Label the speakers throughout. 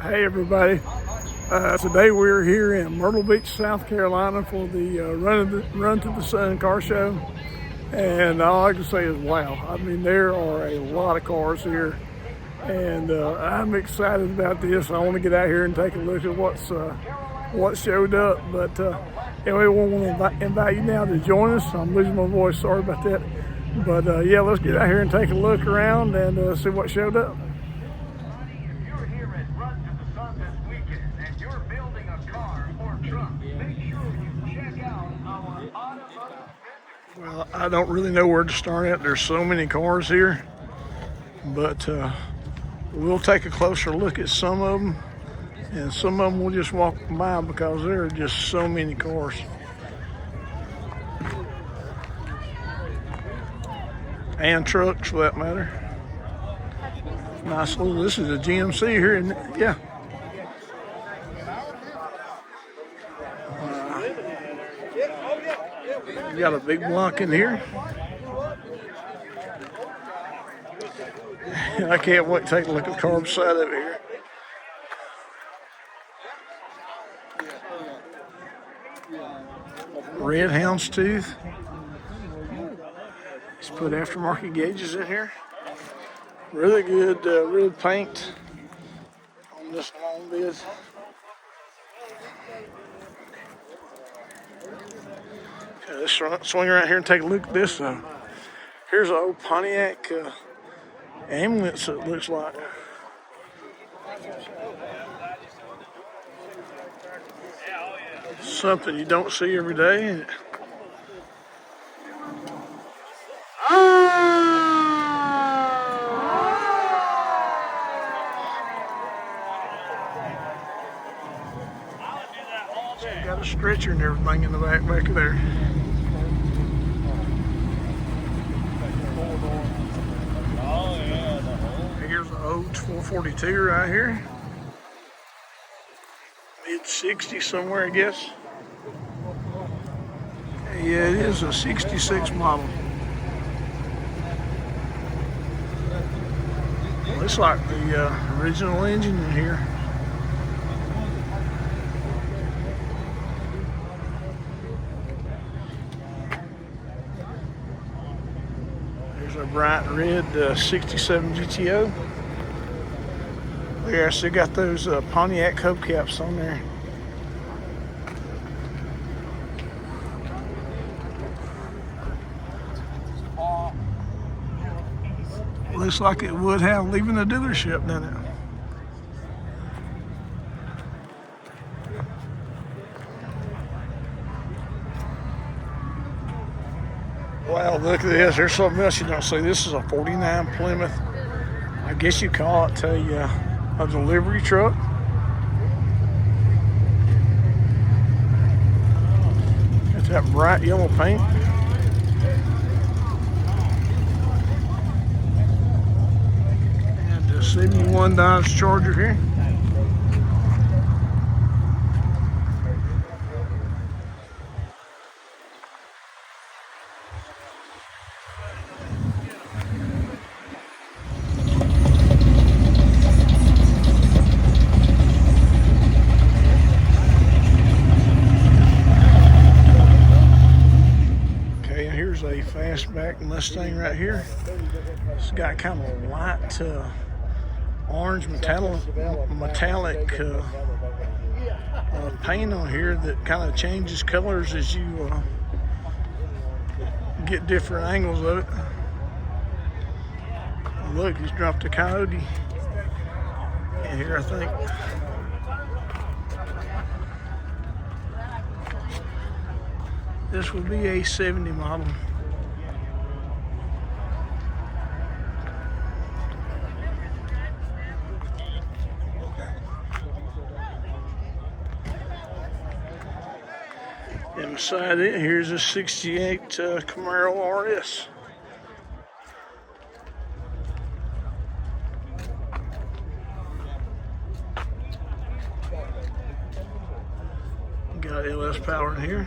Speaker 1: Hey everybody, today we're here in Myrtle Beach, South Carolina for the Run to the Sun car show, and all I can say is wow. I mean, there are a lot of cars here, and I'm excited about this. I want to get out here and take a look at what showed up, but anyway, we want to invite you now to join us. I'm losing my voice, sorry about that, but yeah, let's get out here and take a look around and see what showed up. Well, I don't really know where to start at. There's so many cars here, but we'll take a closer look at some of them, and some of them we'll just walk by because there are just so many cars. And trucks for that matter. Nice little, this is a GMC here, isn't it? Yeah. We got a big block in here. I can't wait to take a look at the car beside of it here. Red houndstooth. Let's put aftermarket gauges in here. Really good red paint on this long bed. Okay, let's swing around here and take a look at this. Here's an old Pontiac ambulance, it looks like. Something you don't see every day. Got a stretcher and everything in the back of there. Here's an old 442 right here. Mid-60s somewhere, I guess. Yeah, it is a 66 model. Looks like the original engine in here. There's a bright red 67 GTO. There, I still got those Pontiac hubcaps on there. Looks like it would have leaving the dealership, doesn't it? Wow, look at this. There's something else you don't see. This is a 49 Plymouth. I guess you call it a delivery truck. It's that bright yellow paint. And the 71 Dodge Charger here. A fastback Mustang right here. It's got kind of a light orange metallic paint on here that kind of changes colors as you get different angles of it. Look, he's dropped a Coyote in here, I think. This will be a 70 model. Inside it, here's a 68 Camaro RS. Got LS power in here.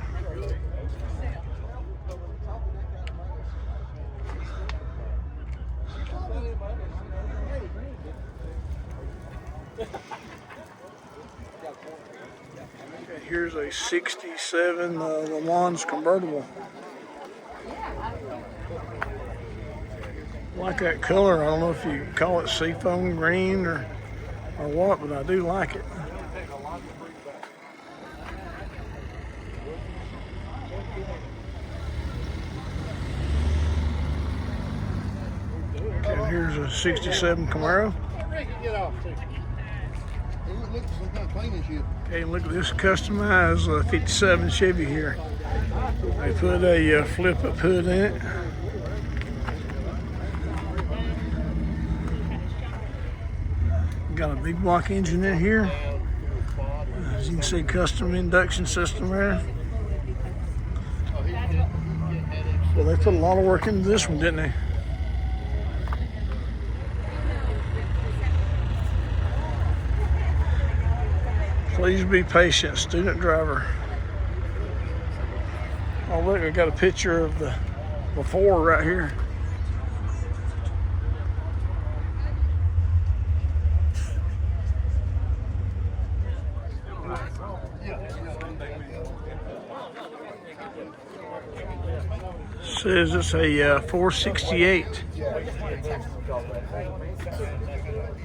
Speaker 1: Okay, here's a 67 Le Mans convertible. I like that color. I don't know if you call it seafoam green or what, but I do like it. Okay, here's a 67 Camaro. Okay, look at this customized 57 Chevy here. They put a flip-up hood in it. Got a big block engine in here. As you can see, custom induction system there. Well, they put a lot of work into this one, didn't they? Please be patient, student driver. Oh look, I got a picture of the before right here. Says it's a 468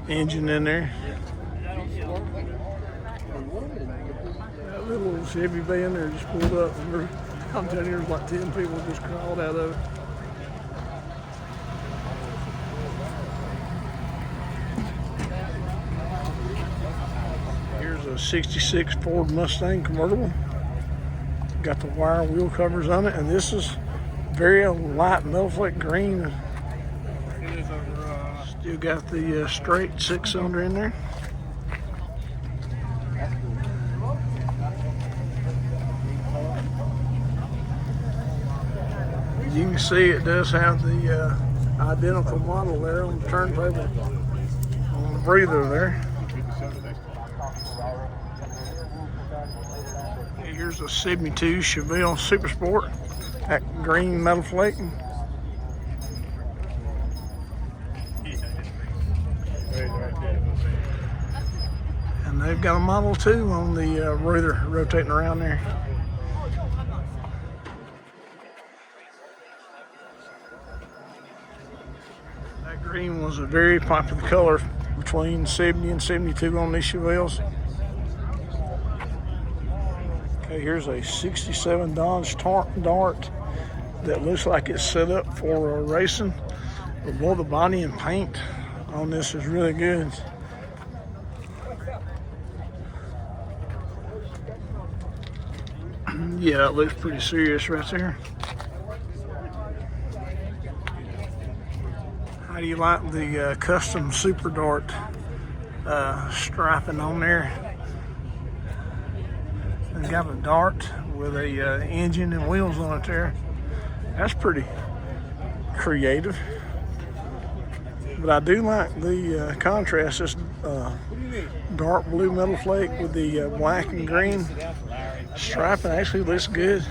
Speaker 1: engine in there. That little Chevy van there just pulled up. I'm telling you, there's like 10 people just crawled out of it. Here's a 66 Ford Mustang convertible. Got the wire wheel covers on it, and this is very light metal flake green. Still got the straight 6-cylinder in there. You can see it does have the identical model there on the turntable, on the breather there. Here's a 72 Chevelle Super Sport, that green metal flake. And they've got a Model 2 on the breather rotating around there. That green was a very popular color between 70 and 72 on these Chevelles. Okay, here's a 67 Dodge Dart that looks like it's set up for racing. But boy, the body and paint on this is really good. Yeah, it looks pretty serious right there. How do you like the custom Super Dart striping on there? It's got a Dart with a engine and wheels on it there. That's pretty creative. But I do like the contrast. This dark blue metal flake with the black and green striping actually looks good.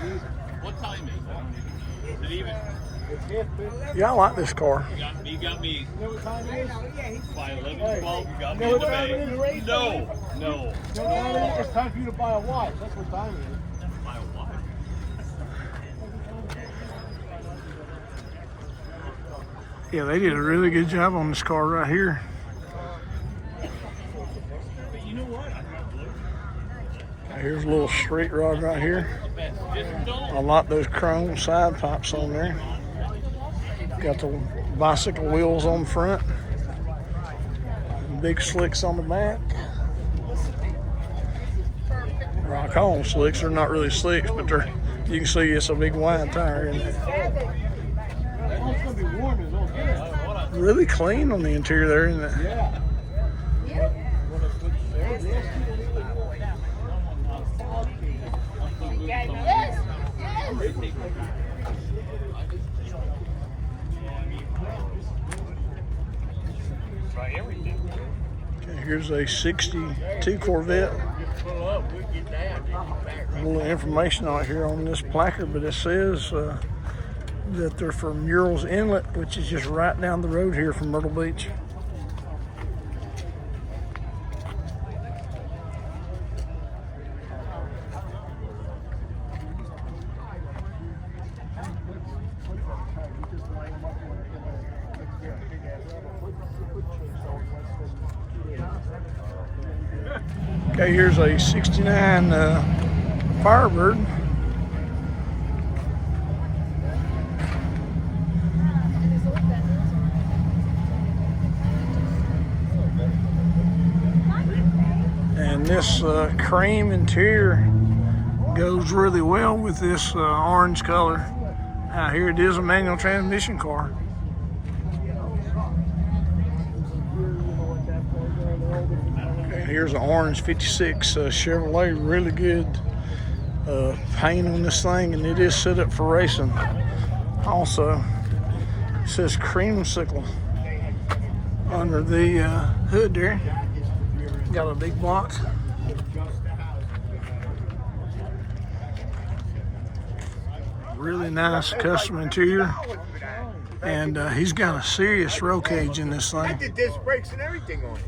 Speaker 1: Yeah, I like this car.
Speaker 2: You got me by 11, 12, you got me in the bag. No.
Speaker 3: It's time for you to buy a watch. That's what time it is.
Speaker 2: Buy a watch?
Speaker 1: Yeah, they did a really good job on this car right here.
Speaker 2: But you know what?
Speaker 1: Here's a little street rod right here. I like those chrome side pipes on there. Got the bicycle wheels on the front. Big slicks on the back. Or I call them slicks. They're not really slicks, but they're, you can see it's a big wide tire in there. Really clean on the interior there, isn't it?
Speaker 3: Yeah.
Speaker 1: Here's a 62 Corvette. A little information out here on this placard, but it says that they're from Murrells Inlet, which is just right down the road here from Myrtle Beach. Okay, here's a 69 Firebird. And this cream interior goes really well with this orange color. Here it is, a manual transmission car. Here's an orange 56 Chevrolet, really good paint on this thing, and it is set up for racing. Also, it says creamsicle under the hood there. Got a big block. Really nice custom interior, and he's got a serious roll cage in this thing.
Speaker 3: The disc brakes and everything on it.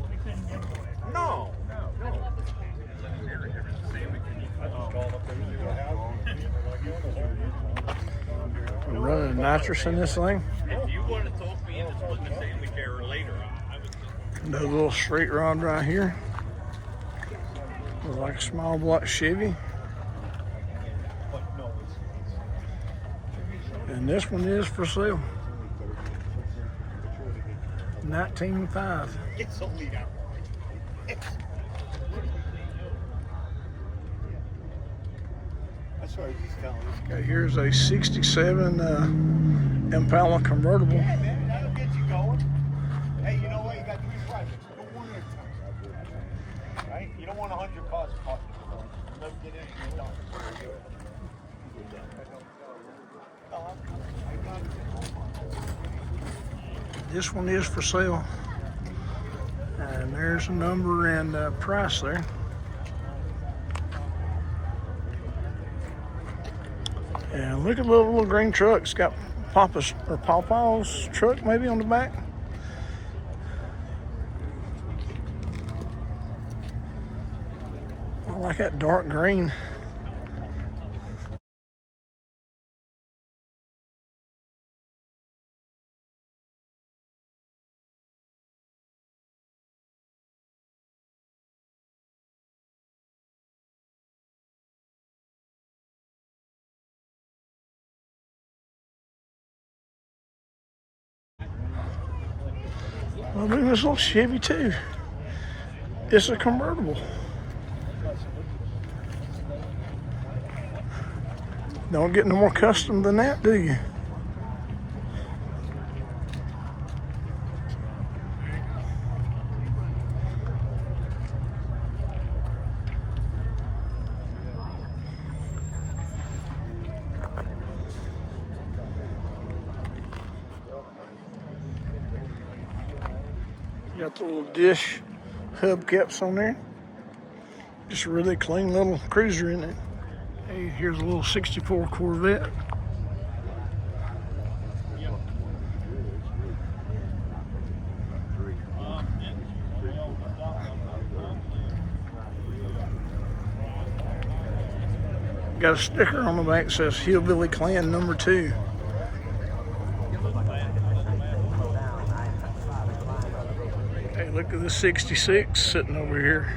Speaker 3: No.
Speaker 1: We're running nitrous in this thing.
Speaker 2: If you want to talk me into splitting the sandwich error later, I would just...
Speaker 1: Another little straight rod right here. Looks like a small block Chevy. And this one is for sale. 19.5.
Speaker 3: It's only that one. That's what I was just telling you.
Speaker 1: Okay, here's a 67 Impala convertible.
Speaker 3: Yeah, man, that'll get you going. Hey, you know what? You got to be private. Go one at a time. Right? You don't want 100 cars parked. You never get anything done.
Speaker 1: This one is for sale. And there's a number and price there. And look at the little green truck. It's got Papa's or Papa's truck maybe on the back. I like that dark green. Well, look at this little Chevy too. It's a convertible. Don't get no more custom than that, do you? Got the little dish hubcaps on there. Just a really clean little cruiser in it. Hey, here's a little 64 Corvette. Got a sticker on the back that says Hillbilly Clan number 2. Hey, look at the 66 sitting over here.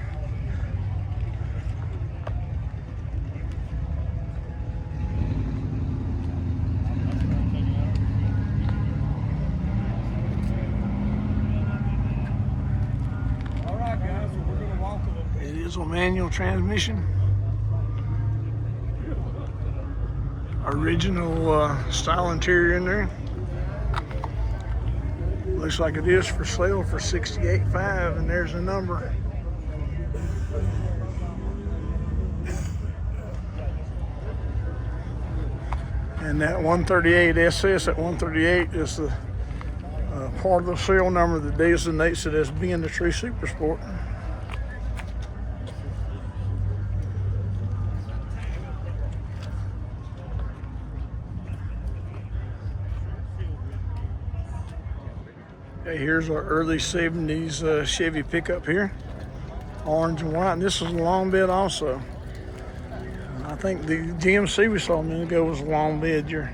Speaker 3: All right, guys, we're going to walk a little.
Speaker 1: It is a manual transmission. Original style interior in there. Looks like it is for sale for $68,500, and there's a number. And that 138 SS at 138 is the part of the serial number that designates it as being the true Super Sport. Okay, here's our early 70s Chevy pickup here. Orange and white, and this is a long bed also. I think the GMC we saw a minute ago was a long bed. You're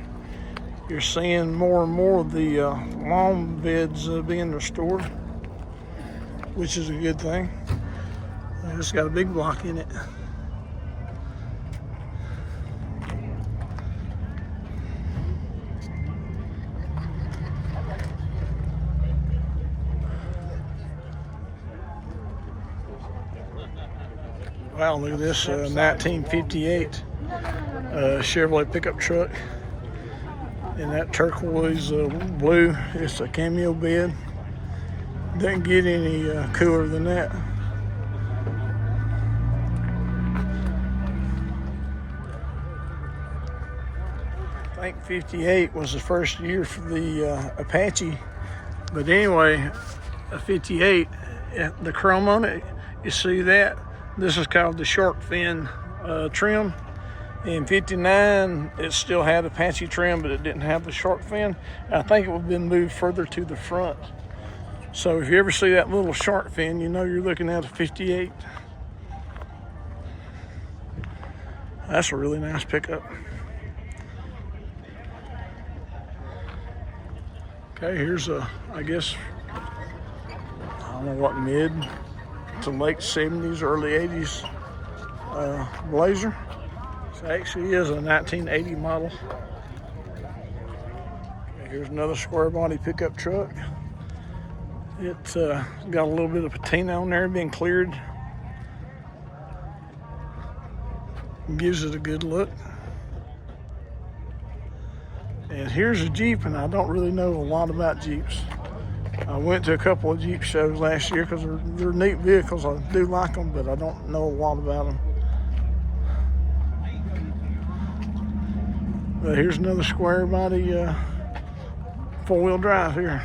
Speaker 1: seeing more and more of the long beds being restored, which is a good thing. It's got a big block in it. Wow, look at this 1958 Chevrolet pickup truck. In that turquoise blue, it's a cameo bed. Doesn't get any cooler than that. I think 58 was the first year for the Apache. But anyway, a 58, the chrome on it, you see that? This is called the shark fin trim. In 59, it still had Apache trim, but it didn't have the shark fin. I think it would have been moved further to the front. So if you ever see that little shark fin, you know you're looking at a 58. That's a really nice pickup. Okay, here's a, I guess, I don't know what, mid to late 70s, early 80s Blazer. So actually is a 1980 model. Okay, here's another square body pickup truck. It's got a little bit of patina on there, being cleared. Gives it a good look. And here's a Jeep, and I don't really know a lot about Jeeps. I went to a couple of Jeep shows last year because they're neat vehicles. I do like them, but I don't know a lot about them. But here's another square body four-wheel drive here.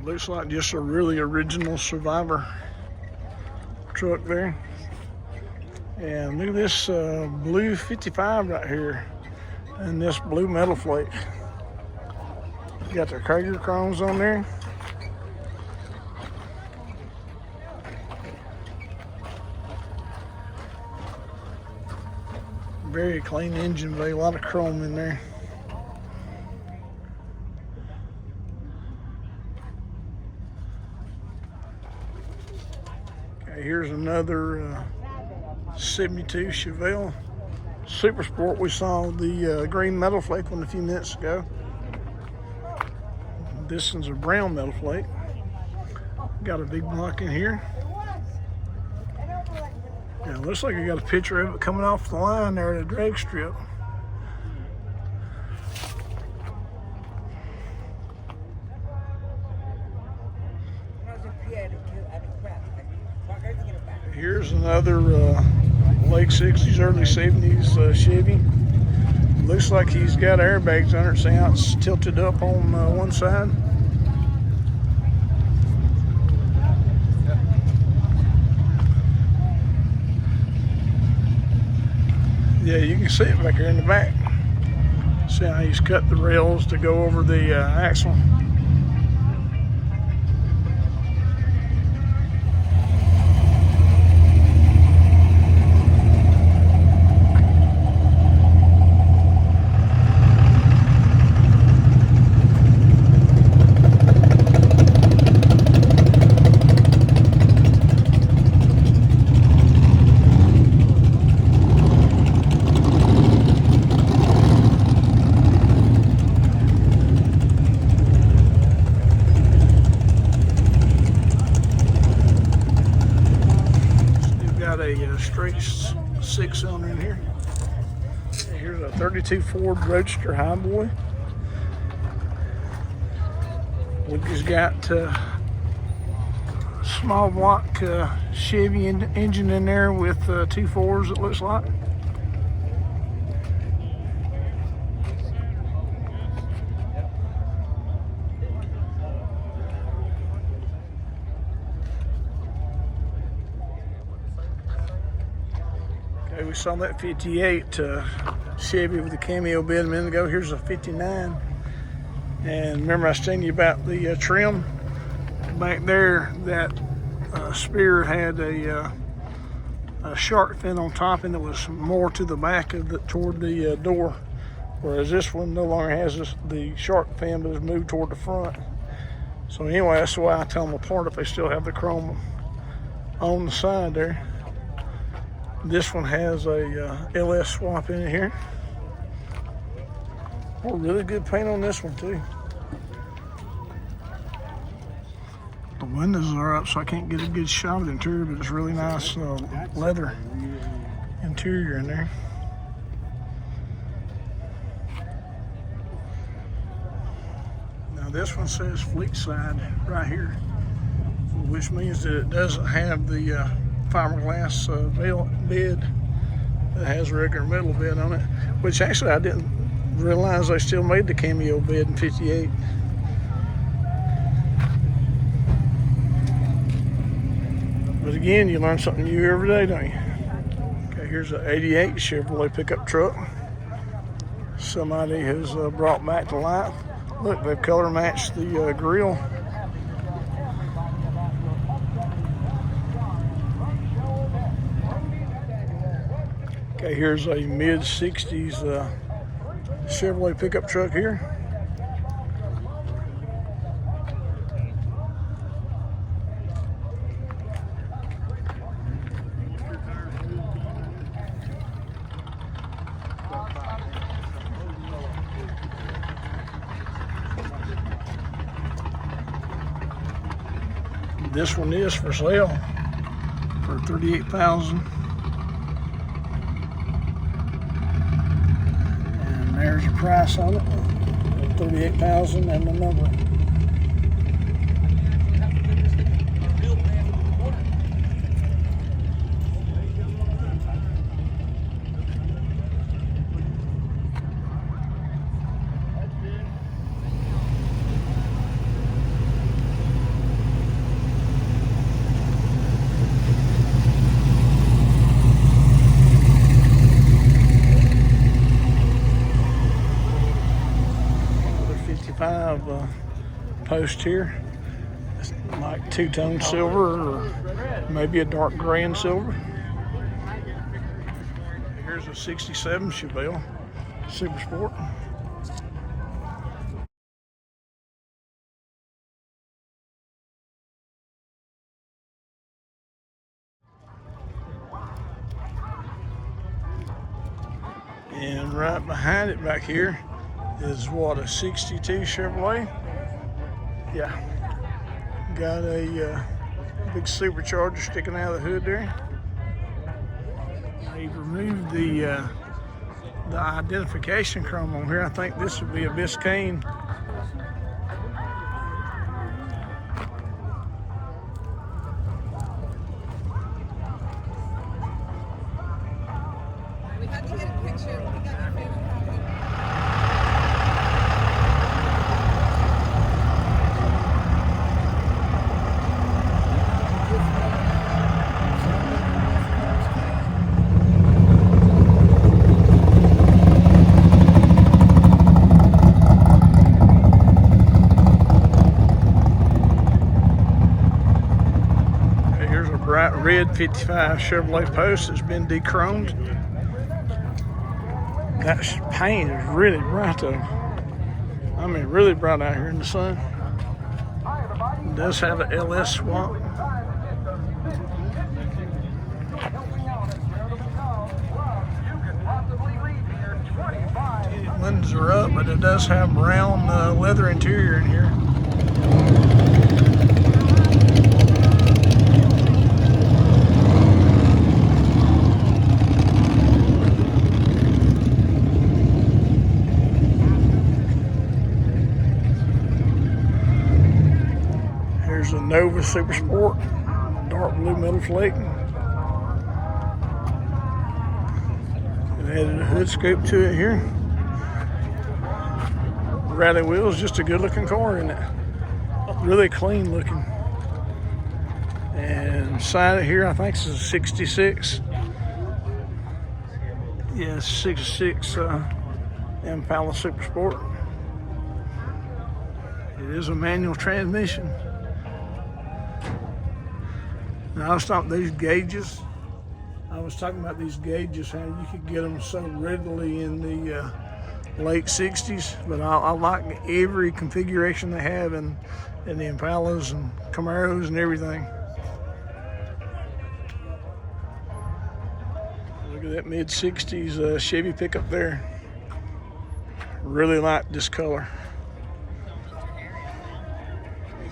Speaker 1: Looks like just a really original Survivor truck there. And look at this blue 55 right here, and this blue metal flake. Got their Krager chromes on there. Very clean engine bay, a lot of chrome in there. Okay, here's another 72 Chevelle Super Sport. We saw the green metal flake one a few minutes ago. This one's a brown metal flake. Got a big block in here. Yeah, it looks like I got a picture of it coming off the line there at a drag strip. Here's another late 60s, early 70s Chevy. Looks like he's got airbags under it, so now it's tilted up on one side. Yeah, you can see it back here in the back. See how he's cut the rails to go over the axle. A straight six-cylinder in here. Here's a 32 Ford Roadster Highboy. We've just got small block Chevy engine in there with 2 4s, it looks like. we saw that 58 Chevy with the cameo bed a minute ago. Here's a 59. And remember I was telling you about the trim? Back there, that Spirit had a shark fin on top, and it was more to the back of toward the door. Whereas this one no longer has the shark fin, but is moved toward the front. So anyway, that's why I tell them apart if they still have the chrome on the side there. This one has a LS swap in it here. Oh, really good paint on this one too. The windows are up, so I can't get a good shot of the interior, but it's really nice leather interior in there. Now this one says fleet side right here, which means that it doesn't have the fiberglass bed that has a regular metal bed on it, which actually I didn't realize they still made the cameo bed in 58. But again, you learn something new every day, don't you? Okay, here's an 88 Chevrolet pickup truck. Somebody has brought back to life. Look, they've color matched the grill. Okay, here's a mid-60s Chevrolet pickup truck here. This one is for sale for $38,000. And there's a price on it, $38,000 and the number. Post here. It's like two-tone silver or maybe a dark gray and silver. Here's a 67 Chevelle Super Sport. And right behind it back here is what, a 62 Chevrolet. Yeah, got a big supercharger sticking out of the hood there. They've removed the identification chrome on here. I think this would be a Biscayne.
Speaker 4: We had to get a picture. We got your favorite coffee.
Speaker 1: Bright red 55 Chevrolet Post that's been de-chromed. That paint is really bright though. I mean, really bright out here in the sun. It does have an LS swap. Windows are up, but it does have brown leather interior in here. Here's a Nova Super Sport, dark blue metal flake. It added a hood scoop to it here. Rally wheels, just a good looking car, isn't it? Really clean looking. And side of here, I think this is a 66. Yeah, 66 Impala Super Sport. It is a manual transmission. Now I was talking about these gauges. I was talking about these gauges, how you could get them so readily in the late 60s, but I like every configuration they have in the Impalas and Camaros and everything. Look at that mid-60s Chevy pickup there. Really like this color.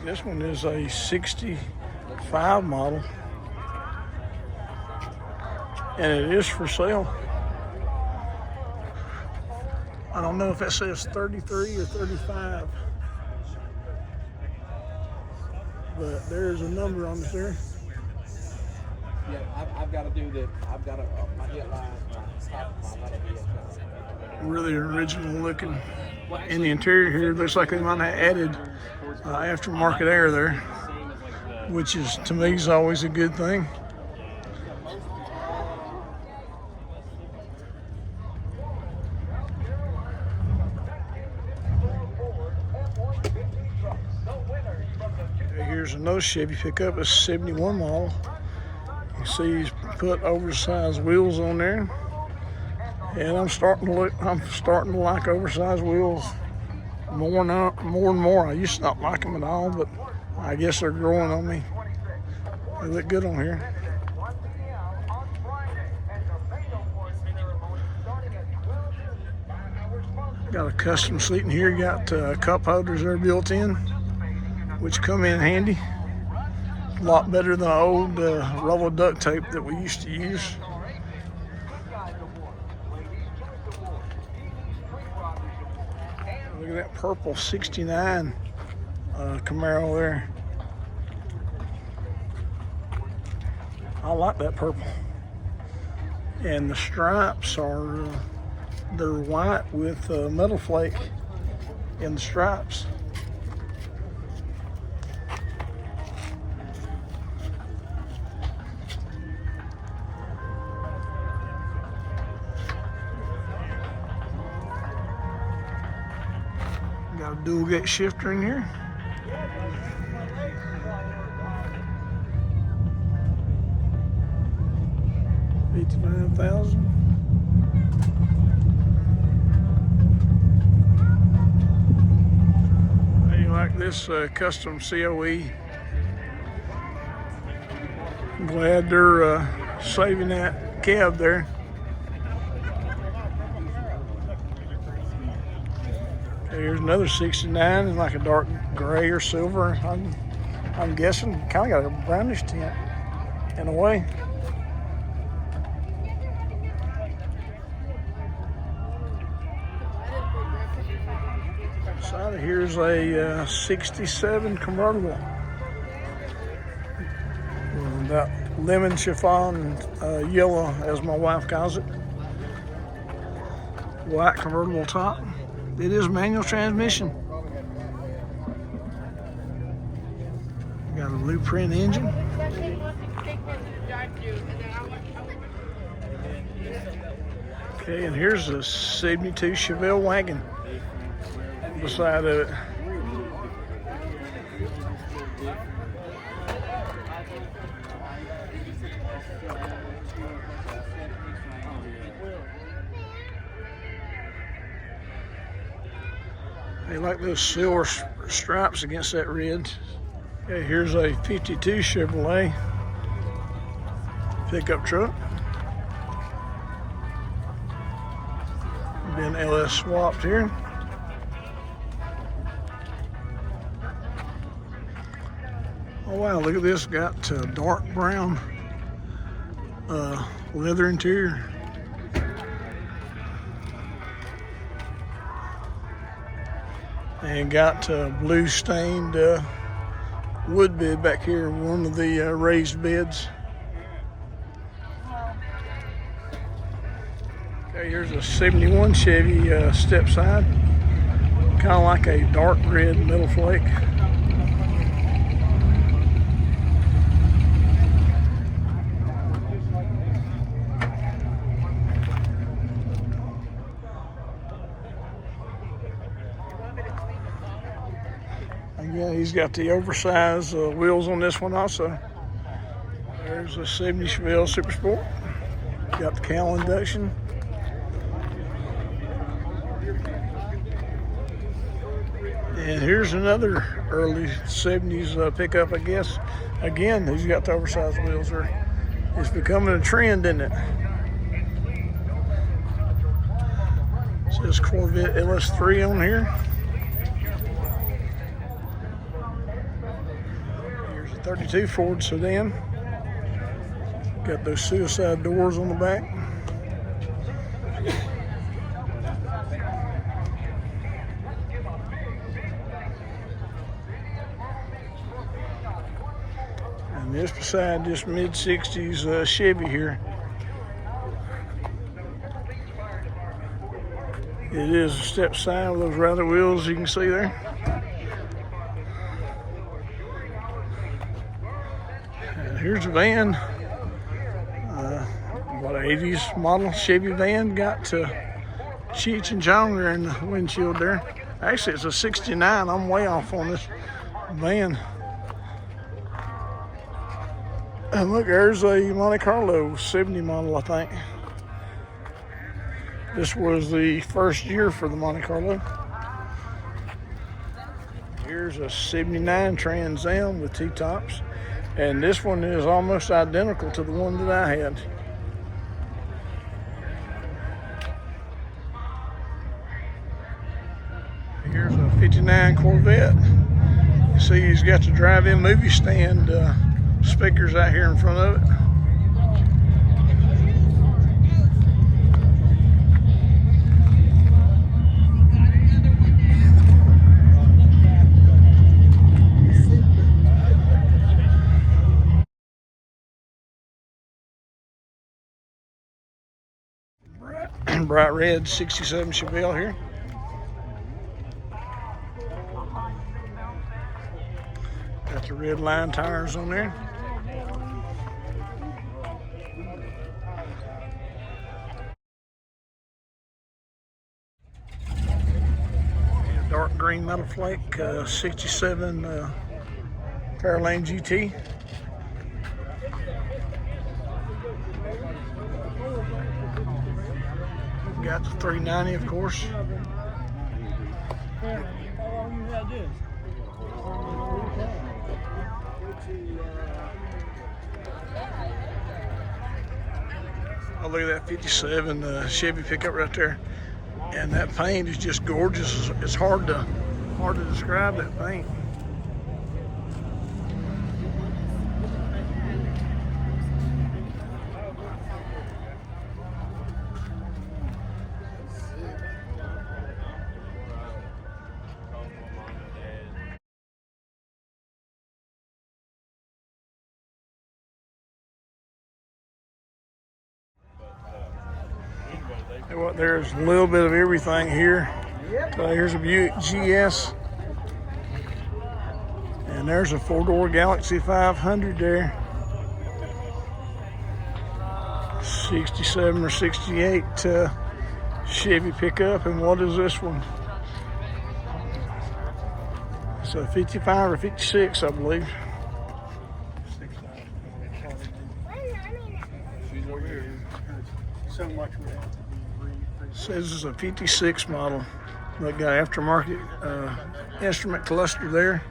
Speaker 1: This one is a 65 model, and it is for sale. I don't know if it says 33 or 35, but there's a number on it there.
Speaker 5: Yeah, I've got to do the, my headline, stop my
Speaker 1: Really original looking. In the interior here, looks like they might have added aftermarket air there, which is, to me, is always a good thing. Here's another Chevy pickup, a 71 model. You see he's put oversized wheels on there. And I'm starting to like oversized wheels more and more. I used to not like them at all, but I guess they're growing on me. They look good on here. Got a custom seat in here. Got cup holders that are built in, which come in handy. A lot better than the old rubber duct tape that we used to use. Look at that purple 69 Camaro there. I like that purple. And the stripes are, they're white with metal flake in the stripes. Got a dual gate shifter in here. $55,000. How you like this custom COE? Glad they're saving that cab there. Here's another 69, it's like a dark gray or silver. I'm guessing kind of got a brownish tint in a way. Side of here's a 67 convertible. That lemon chiffon yellow, as my wife calls it. White convertible top. It is manual transmission. Got a blueprint engine. Okay, and here's a 72 Chevelle wagon beside of it. They like those silver stripes against that red. Okay, here's a 52 Chevrolet pickup truck. Been LS swapped here. Oh wow, look at this, got dark brown leather interior. And got blue stained wood bed back here, one of the raised beds. Okay, here's a 71 Chevy step side, kind of like a dark red metal flake. Again, he's got the oversized wheels on this one also. There's a 70 Chevelle Super Sport. Got the cowl induction. And here's another early 70s pickup, I guess. Again, he's got the oversized wheels there. It's becoming a trend, isn't it? It says Corvette LS3 on here. Here's a 32 Ford sedan. Got those suicide doors on the back. And just beside this mid-60s Chevy here, it is a step side with those rather wheels you can see there. And here's a van. What, an 80s model Chevy van. Got Cheech and Chong there in the windshield there. Actually, it's a 69. I'm way off on this van. And look, there's a Monte Carlo 70 model, I think. This was the first year for the Monte Carlo. Here's a 79 Trans Am with T-tops. And this one is almost identical to the one that I had. Here's a 59 Corvette. You see he's got the drive-in movie stand speakers out here in front of it. Bright red 67 Chevelle here. Got the red line tires on there. Dark green metal flake 67 Fairlane GT. Got the 390, of course. Oh, look at that 57 Chevy pickup right there. And that paint is just gorgeous. It's hard to describe that paint. Well, there's a little bit of everything here. Here's a Buick GS. And there's a four-door Galaxy 500 there. 67 or 68 Chevy pickup. And what is this one? It's a 55 or 56, I believe.
Speaker 3: So much would have to be
Speaker 1: Says it's a 56 model. That got aftermarket instrument cluster there.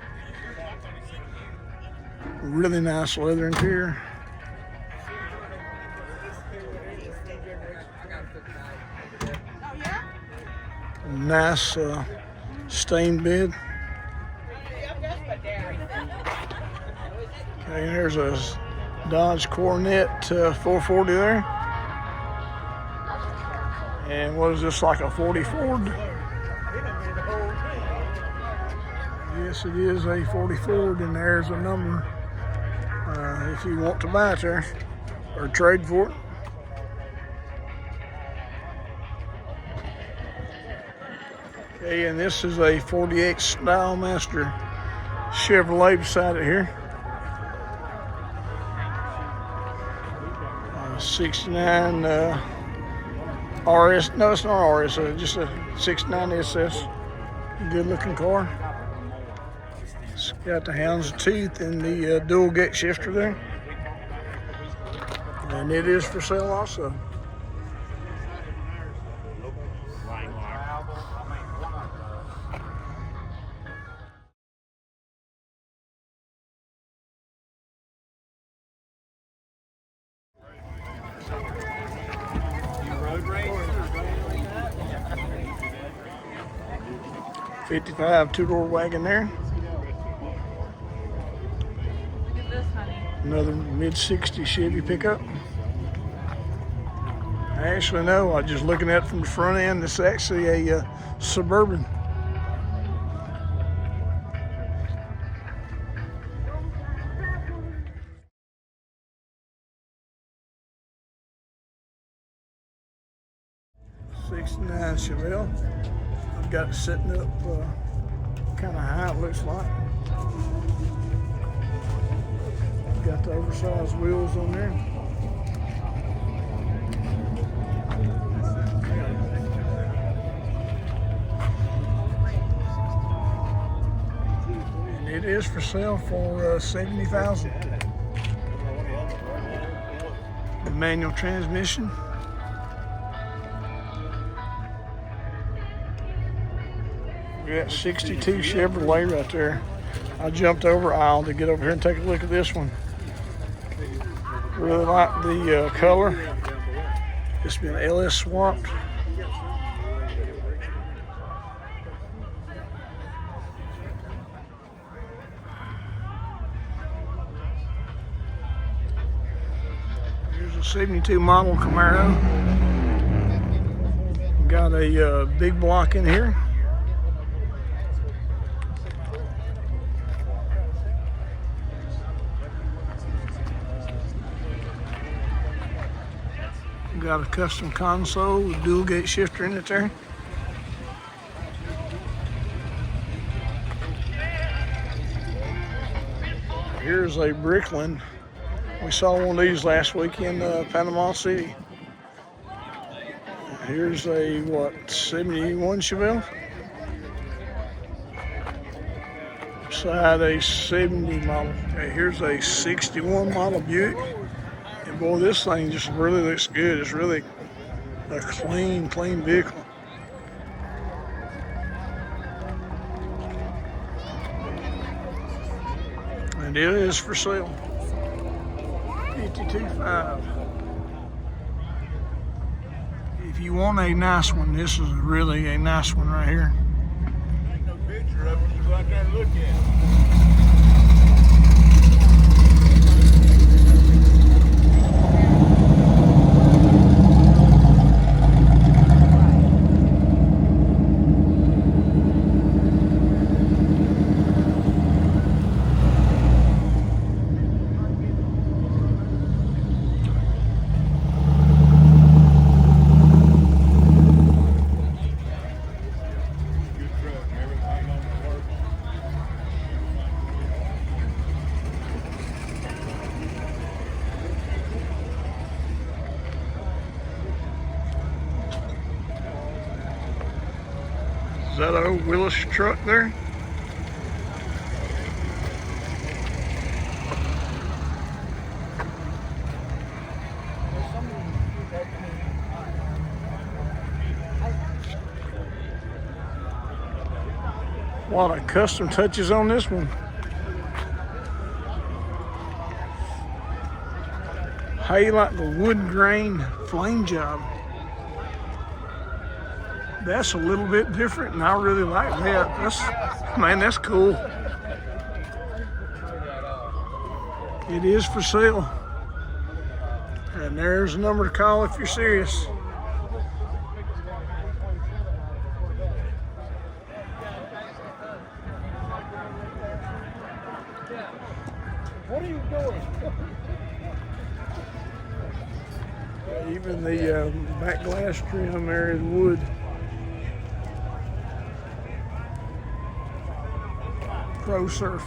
Speaker 1: Really nice leather interior. Nice stained bed. Okay, there's a Dodge Coronet 440 there. And what is this, like a 40 Ford? Yes, it is a 40 Ford, and there's a number if you want to buy it there or trade for it. Okay, and this is a 48 Stylemaster Chevrolet beside it here. 69 RS, no, it's not RS, just a 69 SS. Good looking car. It's got the hound's teeth and the dual gate shifter there. And it is for sale also. '55 two-door wagon there.
Speaker 4: Look at this, honey.
Speaker 1: Another mid-60s Chevy pickup. Actually, no, I'm just looking at it from the front end. This is actually a Suburban. '69 Chevelle. I've got it sitting up kind of high, it looks like. Got the oversized wheels on there. And it is for sale for $70,000. The manual transmission. We got 62 Chevrolet right there. I jumped over aisle to get over here and take a look at this one. Really like the color. It's been LS swapped. Here's a '72 model Camaro. Got a big block in here. Got a custom console with dual gate shifter in it there. Here's a Brickland. We saw one of these last week in Panama City. Here's a, what, '71 Chevelle? Beside a '70 model. Okay, here's a '61 model Buick. And boy, this thing just really looks good. It's really a clean vehicle. And it is for sale. $52,500. If you want a nice one, this is really a nice one right here.
Speaker 3: Ain't no picture of it. You go out there and look at it.
Speaker 1: Is that an old Willis truck there? A lot of custom touches on this one. How you like the wood grain flame job? That's a little bit different, and I really like that. That's cool. It is for sale. And there's a number to call if you're serious.
Speaker 3: What are you doing?
Speaker 1: Even the back glass trim there is wood. Pro Surf.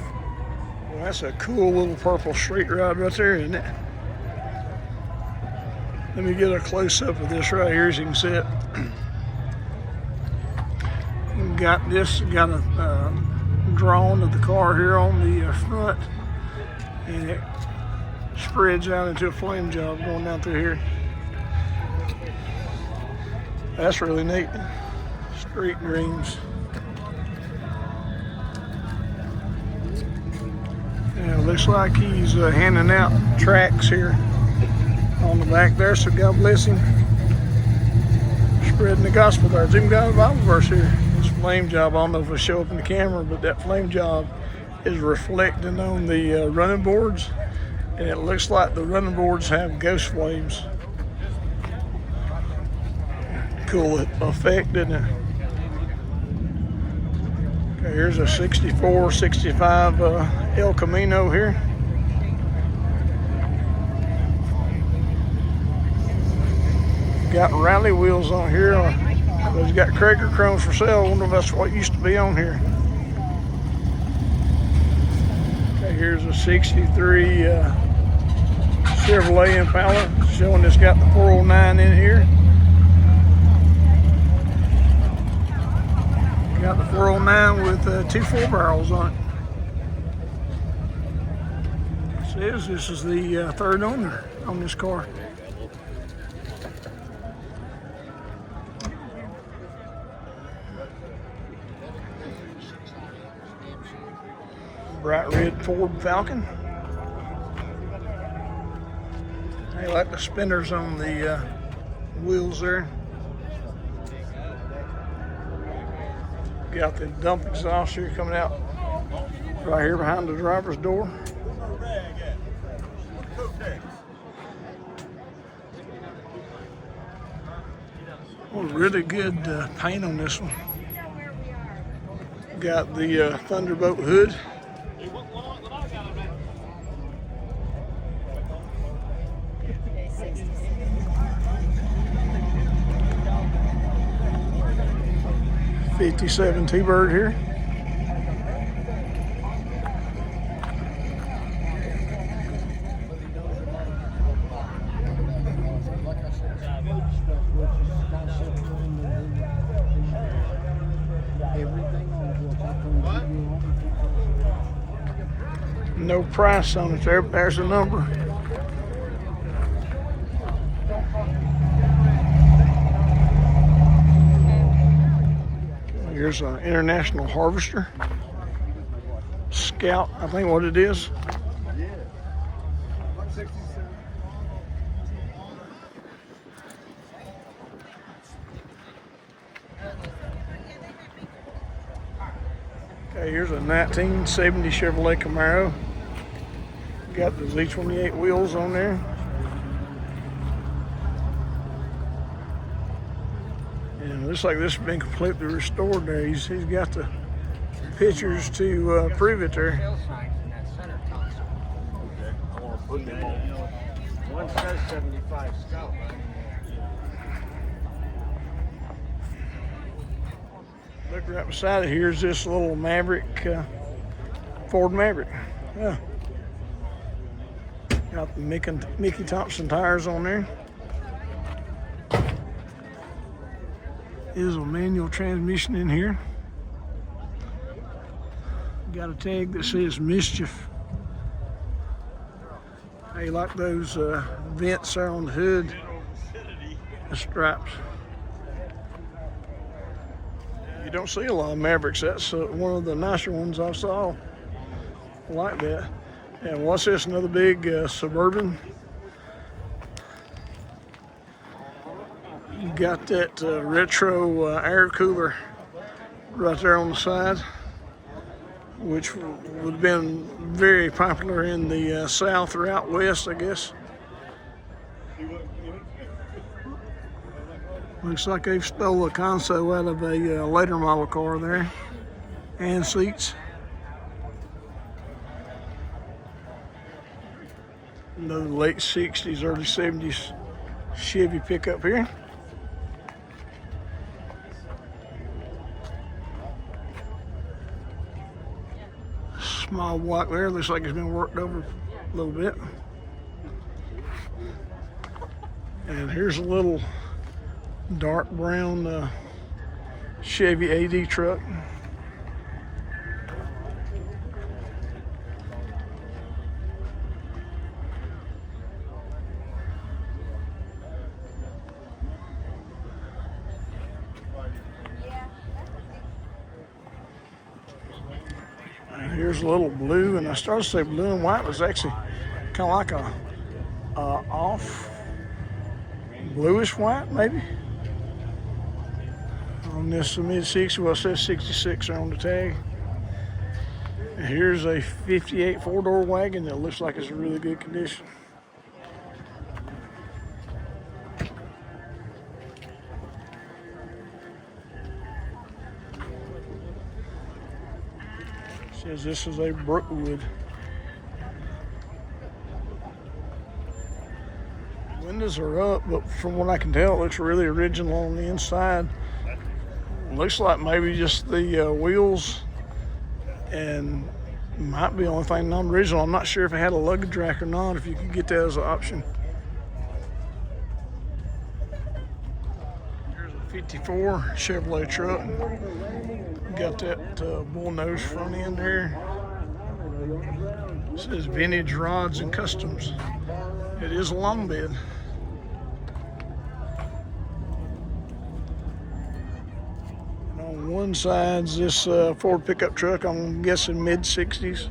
Speaker 1: Well, that's a cool little purple street rod right there, isn't it? Let me get a close-up of this right here, as you can see it. Got a drawn of the car here on the front, and it spreads out into a flame job going down through here. That's really neat. Street dreams. Yeah, looks like he's handing out tracts here on the back there, so God bless him. Spreading the gospel there. It's even got a Bible verse here. This flame job, I don't know if it'll show up in the camera, but that flame job is reflecting on the running boards, and it looks like the running boards have ghost flames. Cool effect, isn't it? Okay, here's a 64, 65 El Camino here. Got rally wheels on here. It's got Cracker chromes for sale. I wonder if that's what used to be on here. Okay, here's a 63 Chevrolet Impala, showing it's got the 409 in here. Got the 409 with 2 4-barrels on it. It says this is the third owner on this car. Bright red Ford Falcon. I like the spinners on the wheels there. Got the dump exhaust here coming out right here behind the driver's door. Oh, really good paint on this one. Got the Thunderbolt hood. '57 T-Bird here. No price on it there, but there's a number. Here's an International Harvester. Scout, I think what it is. Okay, here's a 1970 Chevrolet Camaro. Got the Z28 wheels on there. And it looks like this has been completely restored there. He's got the pictures to prove it there.
Speaker 3: One says 75 Scout.
Speaker 1: Look right beside it. Here's this little Maverick, Ford Maverick. Yeah. Got the Mickey Thompson tires on there. Is a manual transmission in here. Got a tag that says Mischief. Hey, like those vents there on the hood, the stripes. You don't see a lot of Mavericks. That's one of the nicer ones I saw. I like that. And what's this? Another big Suburban. You got that retro air cooler right there on the side, which would have been very popular in the South or out West, I guess. Looks like they've stole a console out of a later model car there, and seats. Another late 60s, early 70s Chevy pickup here. Small block there, looks like it's been worked over a little bit. And here's a little dark brown Chevy AD truck. Here's a little blue, and I started to say blue and white was actually kind of like a off bluish white, maybe. On this mid-60, well, it says 66 on the tag. And here's a 58 four-door wagon that looks like it's in really good condition. Says this is a Brookwood. Windows are up, but from what I can tell, it looks really original on the inside. Looks like maybe just the wheels, and might be the only thing non-original. I'm not sure if it had a luggage rack or not, if you could get that as an option. Here's a 54 Chevrolet truck. Got that bull nose front end there. It says Vintage Rods and Customs. It is a long bed. And on one side's this Ford pickup truck, I'm guessing mid-60s.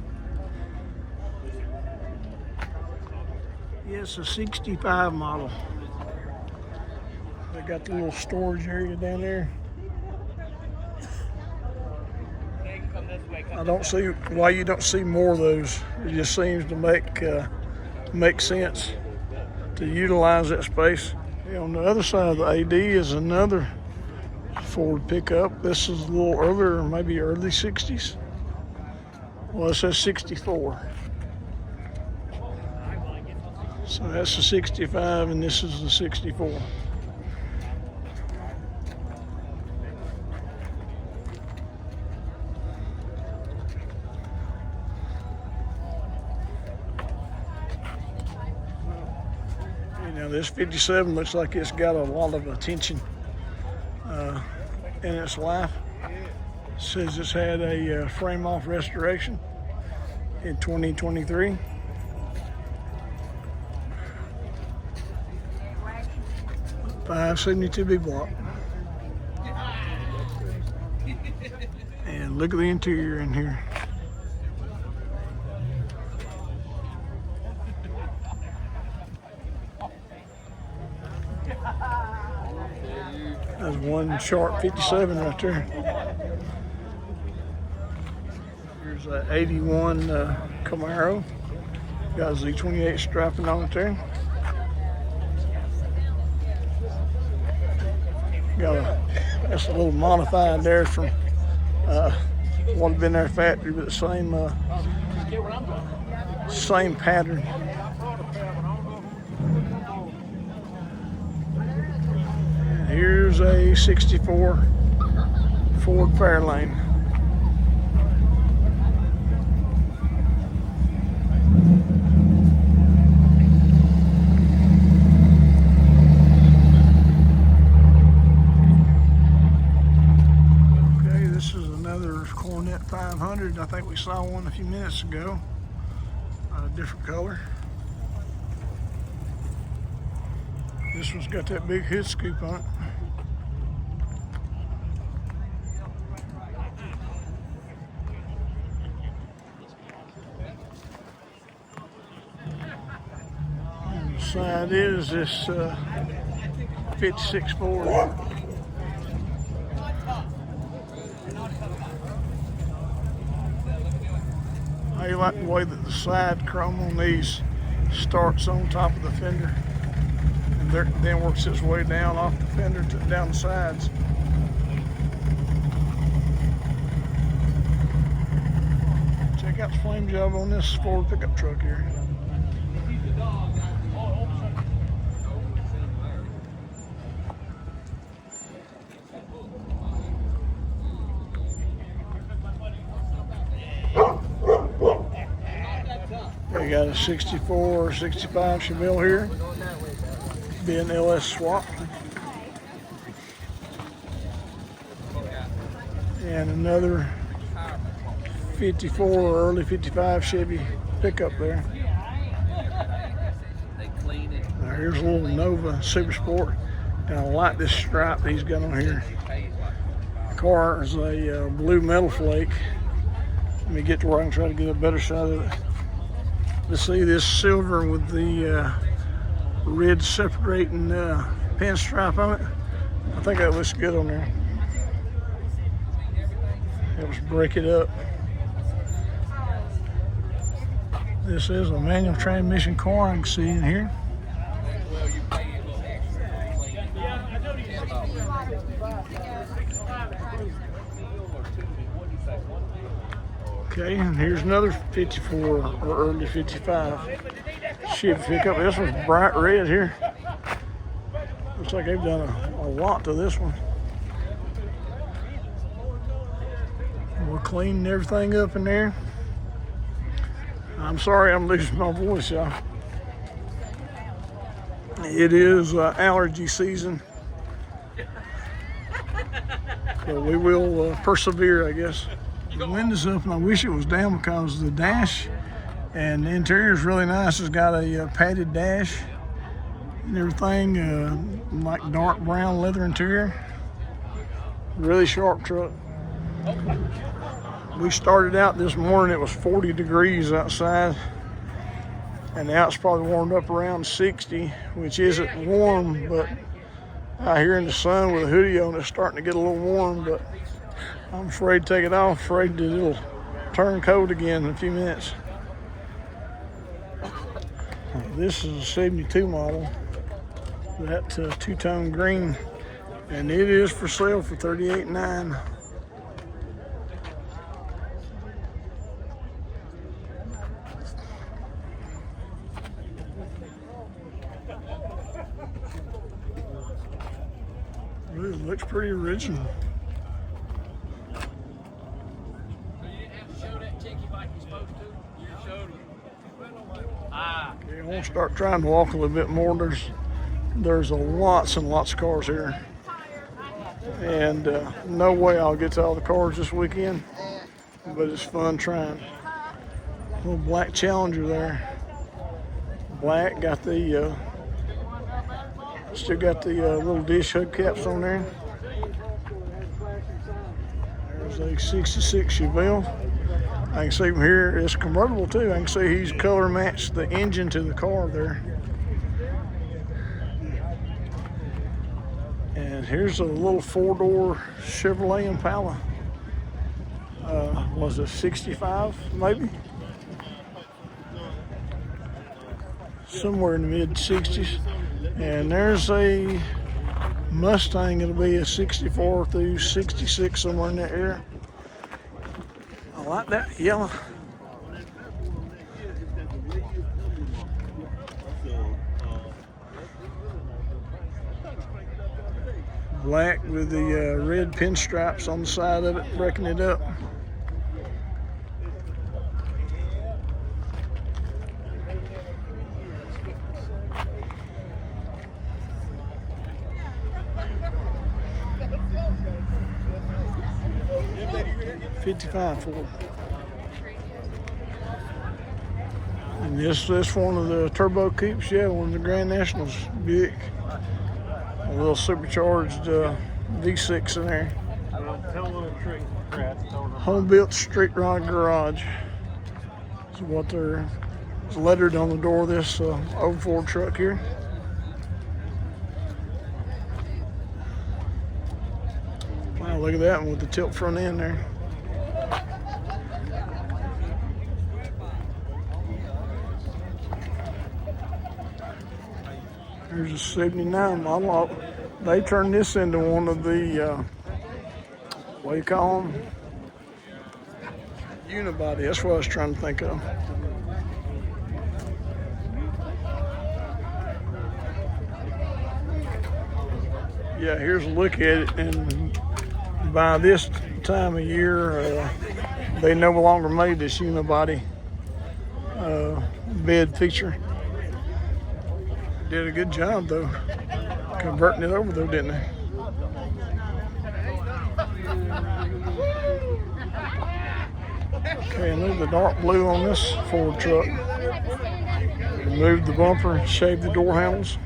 Speaker 1: Yeah, it's a 65 model. They got the little storage area down there. I don't see why you don't see more of those. It just seems to make sense to utilize that space. Yeah, on the other side of the AD is another Ford pickup. This is a little earlier, maybe early 60s. Well, it says 64. So that's the 65 and this is the 64. Now this 57 looks like it's got a lot of attention in its life. It says it's had a frame off restoration in 2023. $572 block. And look at the interior in here. There's one sharp 57 right there. Here's an 81 Camaro. Got Z28 striping on it there. That's a little modified there from what had been their factory, but the same pattern. Here's a 64 Ford Fairlane. Okay, this is another Cornet 500. I think we saw one a few minutes ago. Different color. This one's got that big hood scoop on it. And the side is this 56 Ford. I like the way that the side chrome on these starts on top of the fender and then works its way down off the fender to down the sides. Check out the flame job on this Ford pickup truck here. We got a 64 or 65 Chevelle here, being LS swapped. And another 54 or early 55 Chevy pickup there. Now here's a little Nova Super Sport, and I like this stripe he's got on here. The car is a blue metal flake Let me get to where I can try to get a better shot of it. Let's see this silver with the red separating pinstripe on it. I think that looks good on there. Helps break it up. This is a manual transmission car, I can see in here. Okay, and here's another 54 or early 55 Chevy pickup. This one's bright red here. Looks like they've done a lot to this one. We're cleaning everything up in there. I'm sorry I'm losing my voice, y'all. It is allergy season. So we will persevere, I guess. The window's up, and I wish it was down because the dash and the interior is really nice. It's got a padded dash and everything, like dark brown leather interior. Really sharp truck. We started out this morning, it was 40 degrees outside, and now it's probably warmed up around 60, which isn't warm, but out here in the sun with a hoodie on, it's starting to get a little warm, but I'm afraid to take it off, afraid that it'll turn cold again in a few minutes. This is a 72 model, that two-tone green, and it is for sale for $38,900. Really looks pretty original. Okay, I want to start trying to walk a little bit more. There's lots and lots of cars here, and no way I'll get to all the cars this weekend, but it's fun trying. Little black Challenger there. Black, got the still got the little dish hubcaps on there. There's a 66 Chevelle. I can see from here, it's convertible too. I can see he's color matched the engine to the car there. And here's a little four-door Chevrolet Impala. Was it 65 maybe? Somewhere in the mid-60s. And there's a Mustang, it'll be a 64 through 66, somewhere in that area. I like that yellow. Black with the red pinstripes on the side of it, breaking it up. $55 for it. And this one of the turbo coupes, yeah, one of the Grand Nationals, Buick. A little supercharged V6 in there. Home built street rod garage. That's what they're lettered on the door of this 04 truck here. Wow, look at that one with the tilt front end there. There's a 79 model. They turned this into one of the, what do you call them? Unibody, that's what I was trying to think of. Yeah, here's a look at it, and by this time of year, they no longer made this unibody bed feature. Did a good job though, converting it over though, didn't they? Okay, and there's the dark blue on this Ford truck. Removed the bumper, shaved the door handles.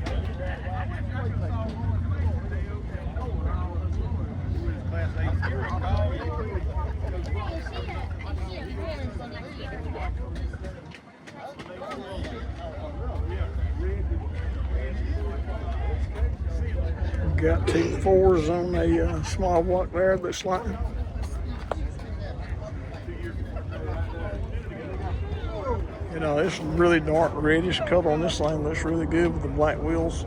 Speaker 1: got 2 4s on a small block there, looks like. You know, it's really dark reddish color on this thing. Looks really good with the black wheels.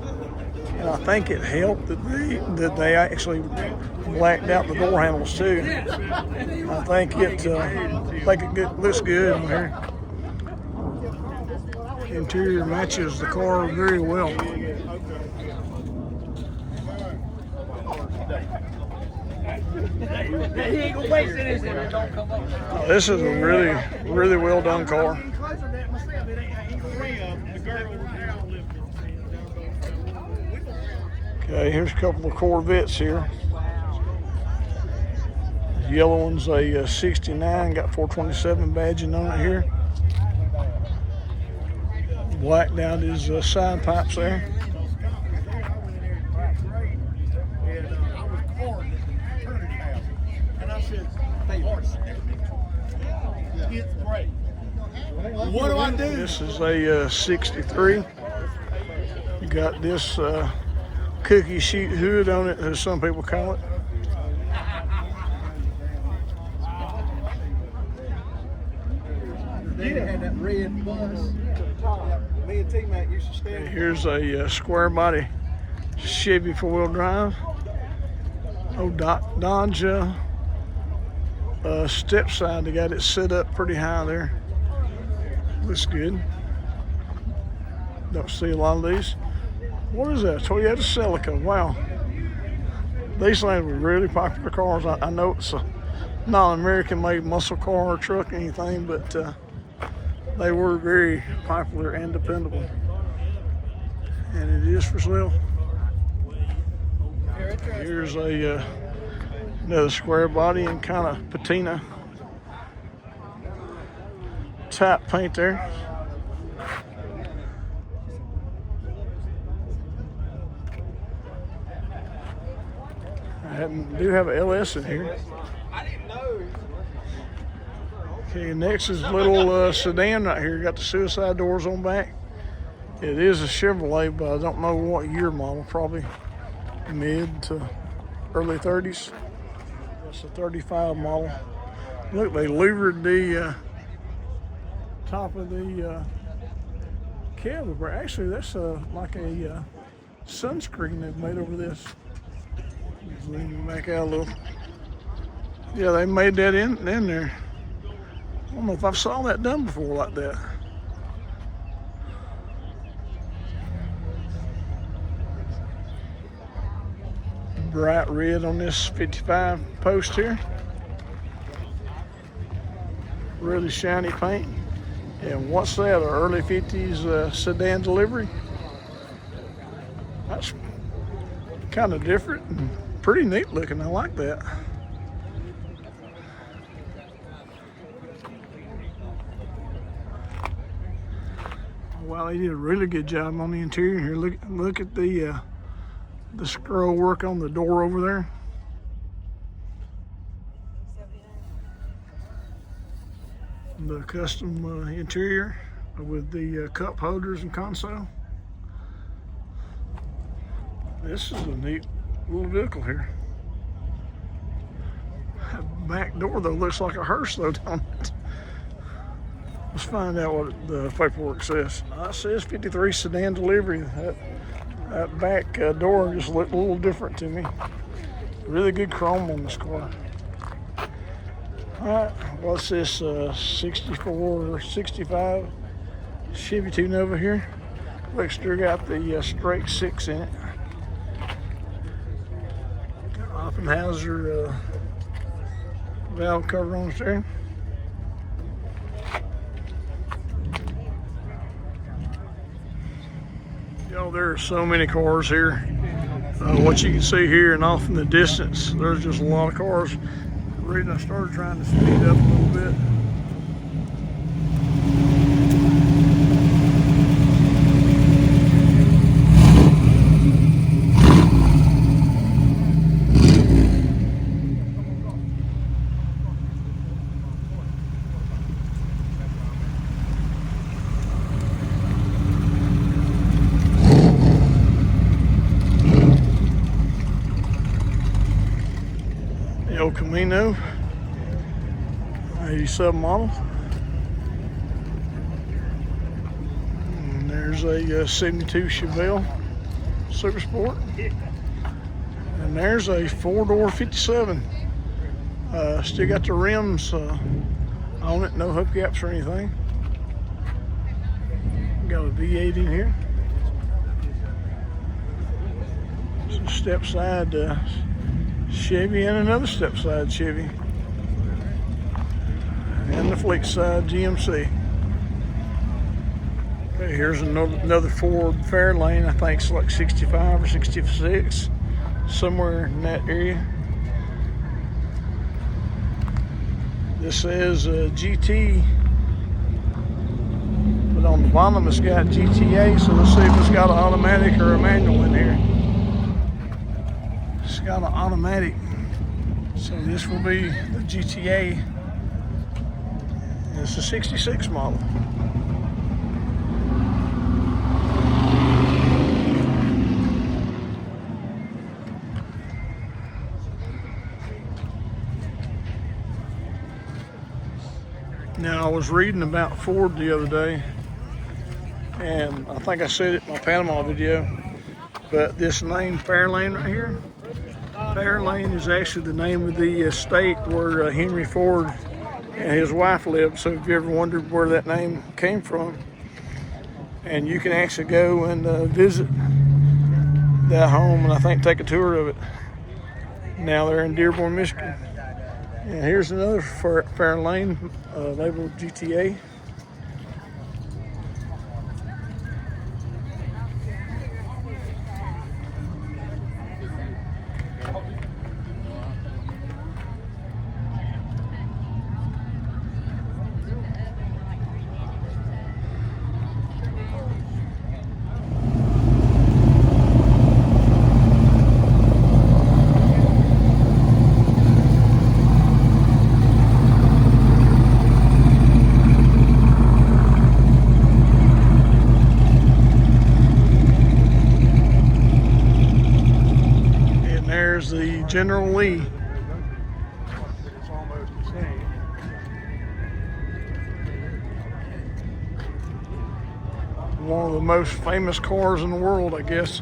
Speaker 1: And I think it helped that they actually blacked out the door handles too. I think it looks good on here. Interior matches the car very well. Oh, this is a really well done car. Okay, here's a couple of Corvettes here. The yellow one's a 69, got 427 badging on it here. Blacked out his side pipes there.
Speaker 3: What do I do?
Speaker 1: This is a 63. You got this cookie sheet hood on it, as some people call it.
Speaker 5: They had that red bus to the top. Me and T-Mac used to stand.
Speaker 1: Here's a square body Chevy 4-wheel drive. Oh, Dodge step side. They got it set up pretty high there. Looks good. Don't see a lot of these. What is that? Toyota Celica. Wow. These things were really popular cars. I know it's not an American-made muscle car or truck or anything, but they were very popular and dependable. And it is for sale. Here's another square body and kind of patina type paint there. I do have an LS in here. Okay, next is a little sedan right here. Got the suicide doors on back. It is a Chevrolet, but I don't know what year model. Probably mid to early 30s. It's a 35 model. Look, they louvered the top of the cab. Actually, that's like a sunscreen they've made over this. Zoom back out a little. Yeah, they made that in there. I don't know if I've saw that done before like that. Bright red on this 55 post here. Really shiny paint. And what's that, an early 50s sedan delivery? That's kind of different and pretty neat looking. I like that. Well, they did a really good job on the interior here. Look at the scroll work on the door over there. The custom interior with the cup holders and console. This is a neat little vehicle here. That back door though looks like a hearse though, don't it? Let's find out what the paperwork says. It says 53 sedan delivery. That back door just looked a little different to me. Really good chrome on this car. Alright, what's this 64 or 65 Chevy 2 Nova here? Looks to got the straight 6 in it. Offenhauser valve cover on there. Y'all, there are so many cars here. What you can see here and off in the distance, there's just a lot of cars. The reason I started trying to speed up a little bit. El Camino 87 model. And there's a 72 Chevelle Super Sport. And there's a 4-door 57. Still got the rims on it, no hubcaps or anything. Got a V8 in here. It's a step side Chevy and another step side Chevy. And the fleet side GMC. Okay, here's another Ford Fairlane. I think it's like 65 or 66, somewhere in that area. This says GT, but on the bottom it's got GTA, so let's see if it's got an automatic or a manual in here. It's got an automatic, so this will be the GTA. It's a 66 model. Now, I was reading about Ford the other day, and I think I said it in my Panama video, but this name Fairlane right here, Fairlane is actually the name of the estate where Henry Ford and his wife lived. So if you ever wondered where that name came from, and you can actually go and visit that home and I think take a tour of it. Now they're in Dearborn, Michigan. And here's another Fairlane labeled GTA. There's the General Lee.
Speaker 5: It's almost the same.
Speaker 1: One of the most famous cars in the world, I guess.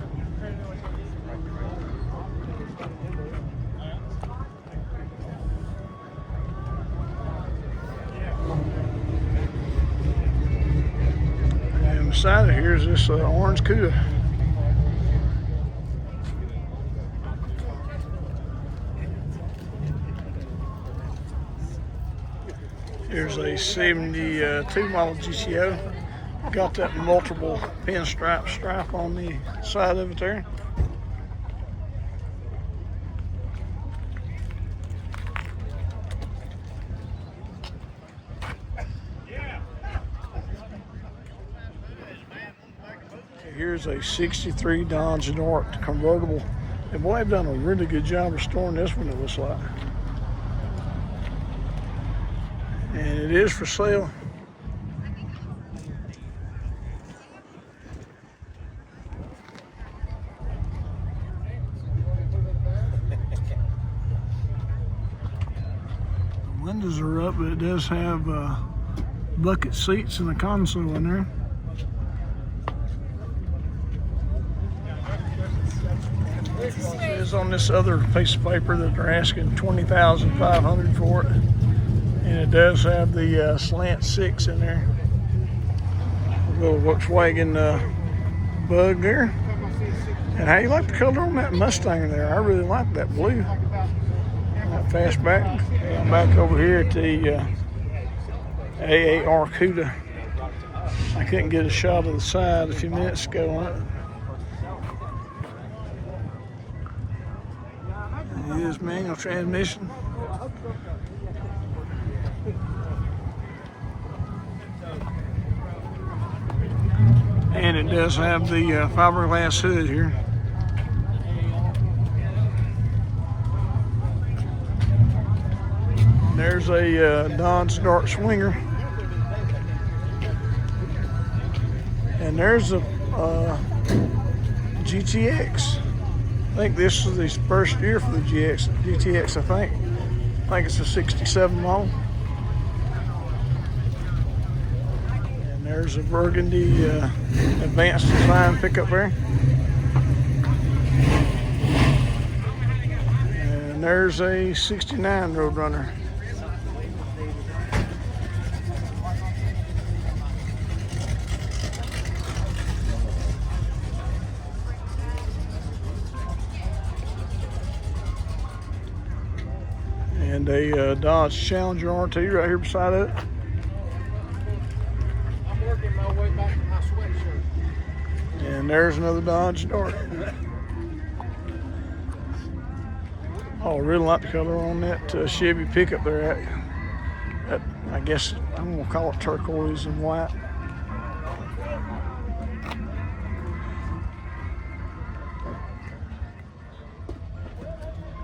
Speaker 1: And beside it here is this orange Cuda. Here's a 72 model GTO. Got that multiple pinstripe stripe on the side of it there. Here's a 63 Dodge Dart convertible. And boy, I've done a really good job restoring this one, it looks like. And it is for sale. The windows are up, but it does have bucket seats and a console in there. It is on this other piece of paper that they're asking $20,500 for it. And it does have the slant 6 in there. A little Volkswagen bug there. And how you like the color on that Mustang there? I really like that blue. That fastback. I'm back over here at the AAR Cuda. I couldn't get a shot of the side a few minutes ago on it. It is manual transmission. And it does have the fiberglass hood here. There's a Dodge Dart Swinger. And there's a GTX. I think this is the first year for the GTX, I think. I think it's a 67 model. And there's a burgundy advanced design pickup there. And there's a 69 Roadrunner. And a Dodge Challenger RT right here beside it.
Speaker 5: I'm working my way back to my sweatshirt.
Speaker 1: And there's another Dodge Dart. Oh, I really like the color on that Chevy pickup there. That, I guess I'm gonna call it turquoise and white.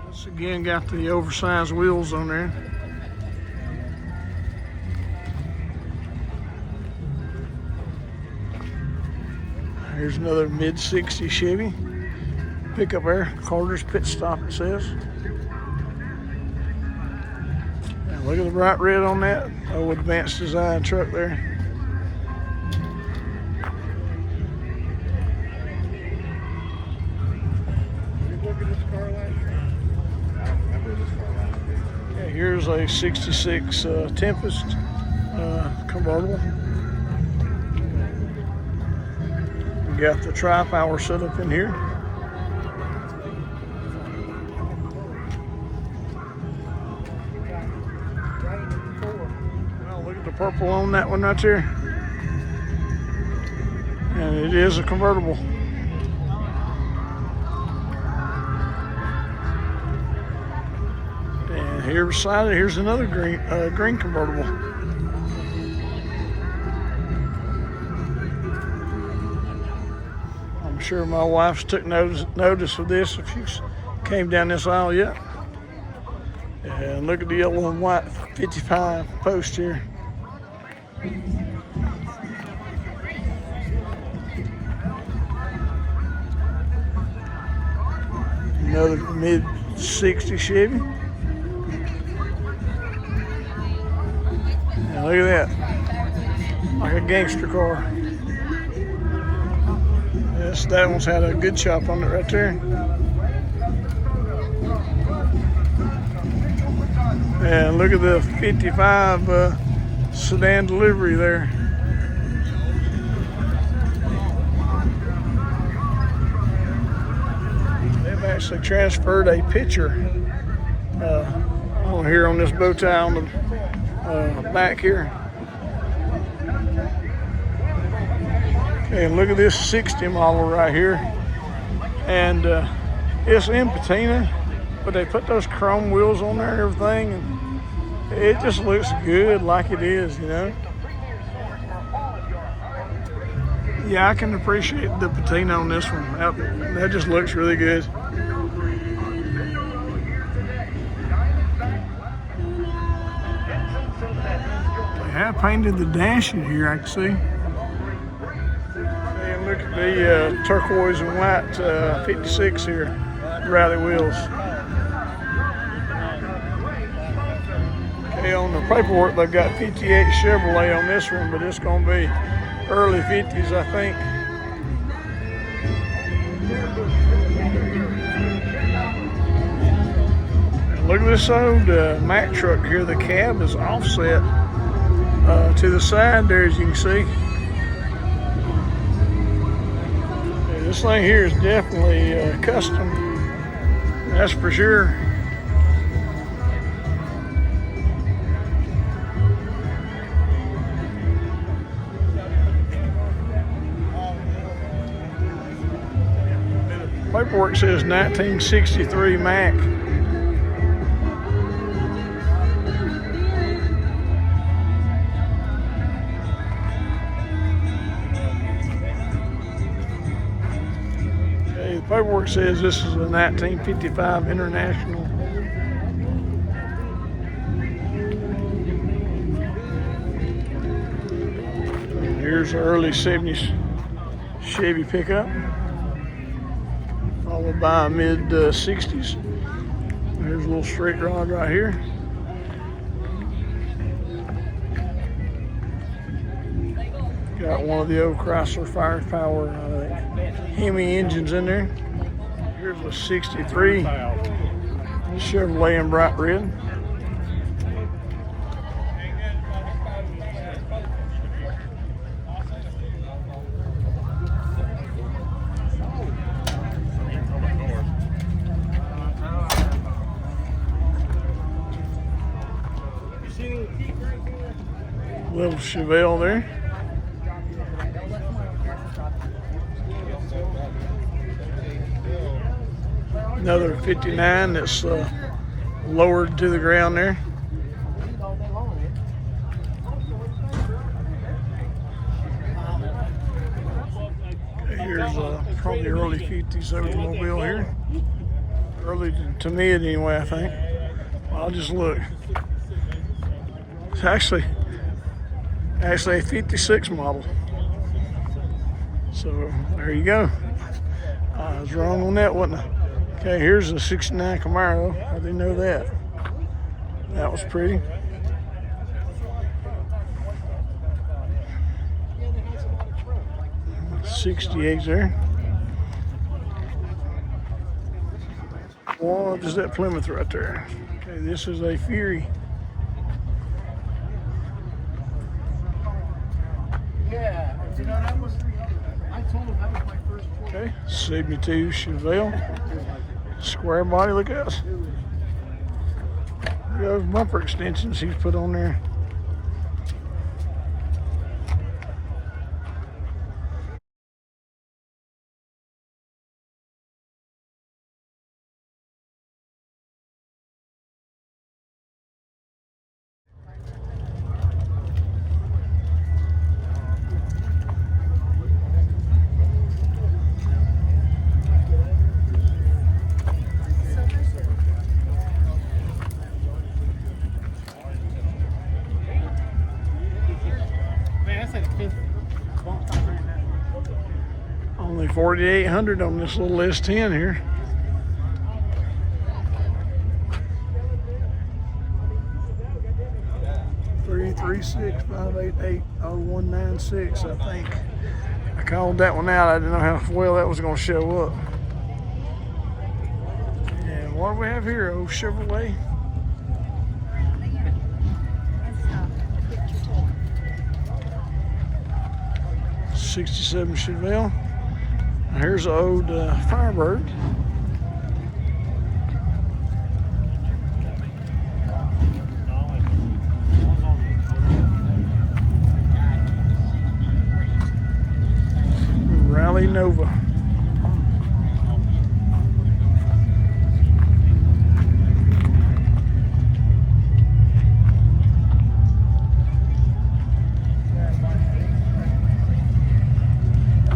Speaker 1: This again got the oversized wheels on there. Here's another mid-60 Chevy pickup there. Carter's Pit Stop, it says. And look at the bright red on that old advanced design truck there.
Speaker 5: Did you look at this car last year? I don't remember this car last year.
Speaker 1: Yeah, here's a 66 Tempest convertible. We got the tri-power setup in here. Well, look at the purple on that one right there. And it is a convertible. And here beside it, here's another green convertible. I'm sure my wife's took notice of this if she came down this aisle yet. And look at the yellow and white 55 post here. Another mid-60 Chevy. And look at that, like a gangster car. Yes, that one's had a good chop on it right there. And look at the 55 sedan delivery there. They've actually transferred a picture on here on this bow tie on the back here. And look at this 60 model right here. And it's in patina, but they put those chrome wheels on there and everything, and it just looks good like it is, you know. Yeah, I can appreciate the patina on this one. That just looks really good. They have painted the dash in here, I can see. And look at the turquoise and white 56 here, rally wheels. Okay, on the paperwork they've got 58 Chevrolet on this one, but it's going to be early 50s, I think. And look at this old Mack truck here. The cab is offset to the side there, as you can see. Yeah, this thing here is definitely custom, that's for sure. Paperwork says 1963 Mack. Okay, the paperwork says this is a 1955 International. And here's an early 70s Chevy pickup, followed by a mid-60s. There's a little straight rod right here. Got one of the old Chrysler Firepower Hemi engines in there. Here's a 63 Chevrolet in bright red. Little Chevelle there. Another 59 that's lowered to the ground there. Okay, here's probably early 50s automobile here. Early to me anyway, I think. I'll just look. It's actually a 56 model. So there you go. I was wrong on that, wasn't I? Okay, here's a 69 Camaro. I didn't know that. That was pretty. '68 there. Oh, just that Plymouth right there. Okay, this is a Fury.
Speaker 5: Yeah, you know, that was, I told him that was my first choice.
Speaker 1: Okay, 72 Chevelle. Square body, look at us. Look at those bumper extensions he's put on there. Only 4,800 on this little S10 here. $336-588-0196, I think. I called that one out. I didn't know how well that was going to show up. And what do we have here? Old Chevrolet. '67 Chevelle. Here's an old Firebird. Rally Nova.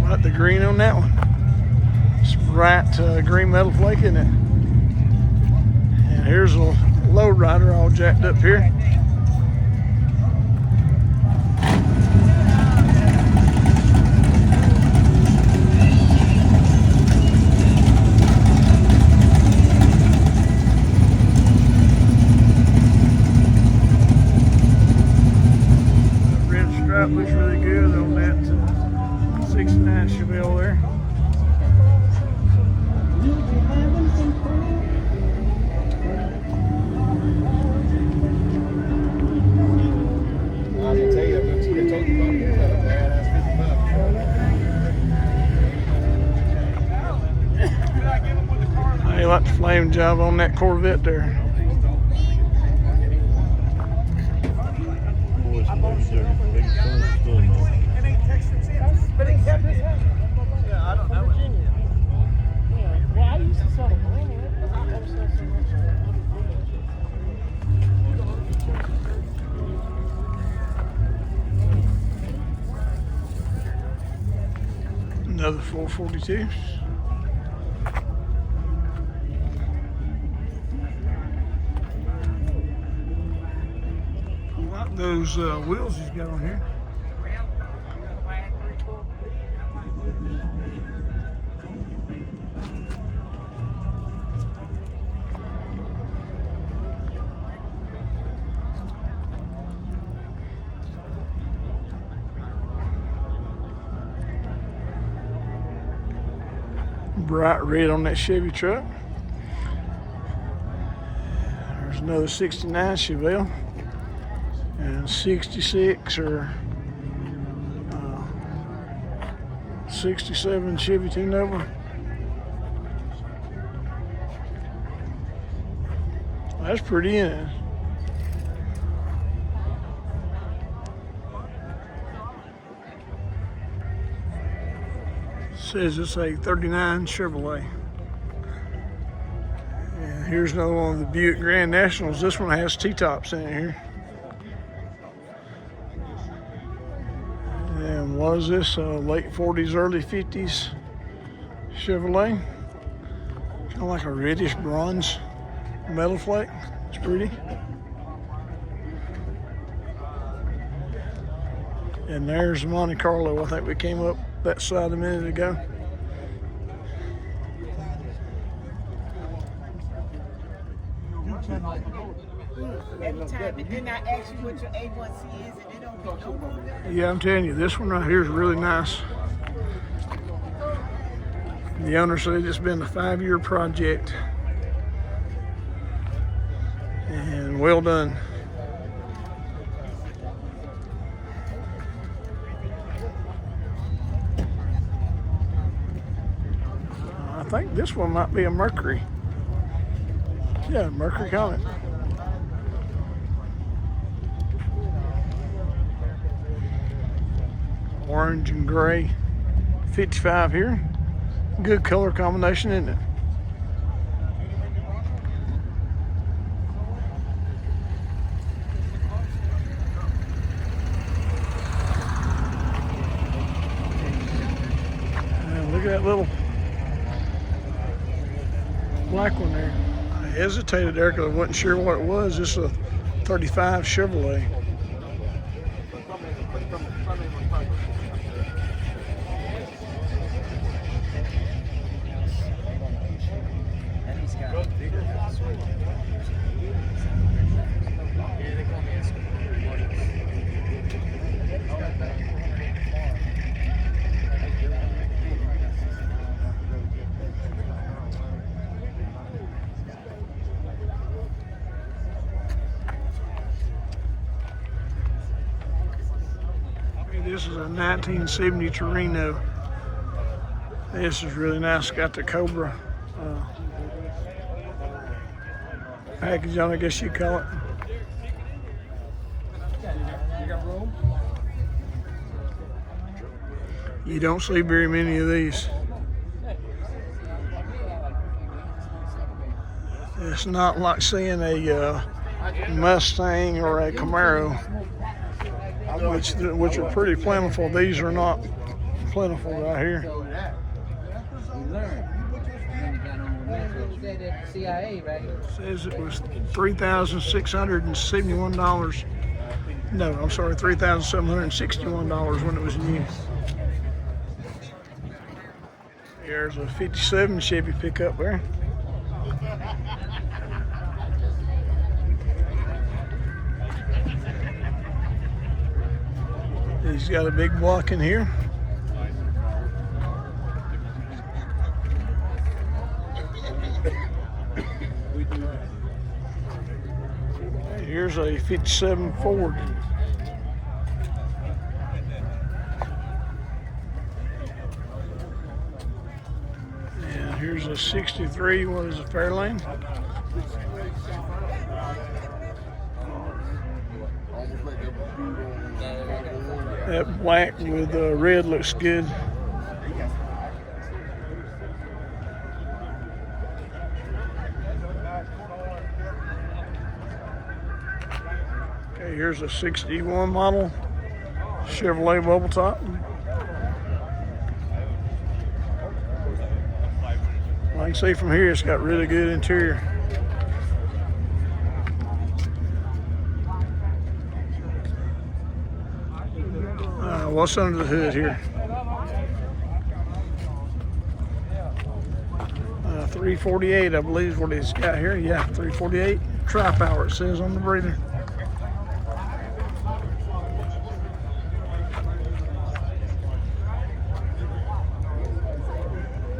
Speaker 1: Like the green on that one. It's bright green metal flake in it. And here's a low rider all jacked up here. Red stripe looks really good on that 69 Chevelle there. I like the flame job on that Corvette there. Another 442. I like those wheels he's got on here. bright red on that Chevy truck. There's another 69 Chevelle and 66 or 67 Chevy Tune-Over. That's pretty in. Says it's a 39 Chevrolet. And here's another one of the Buick Grand Nationals. This one has T-tops in it here. And what is this? Late 40s, early 50s Chevrolet. Kind of like a reddish bronze metal flake. It's pretty. And there's Monte Carlo. I think we came up that side a minute ago.
Speaker 6: Every time, and then I ask you what your A1C is, and they don't get no more.
Speaker 1: Yeah, I'm telling you, this one right here is really nice. The owner said it's been a 5-year project. And well done. I think this one might be a Mercury. Yeah, Mercury Comet. Orange and gray. 55 here. Good color combination, isn't it? And look at that little black one there. I hesitated there because I wasn't sure what it was. This is a 35 Chevrolet. This is a 1970 Torino. This is really nice. Got the Cobra package on, I guess you call it. You don't see very many of these. It's not like seeing a Mustang or a Camaro, which are pretty plentiful. These are not plentiful right here. Says it was $3,671. No, I'm sorry, $3,761 when it was new. Here's a 57 Chevy pickup there. He's got a big block in here. Here's a 57 Ford. And here's a 63, what is it, Fairlane? That black with red looks good. Okay, here's a 61 model Chevrolet bubble top. Well, I can see from here it's got really good interior. What's under the hood here? 348, I believe is what it's got here. Yeah, 348. Tri-power, it says on the breather.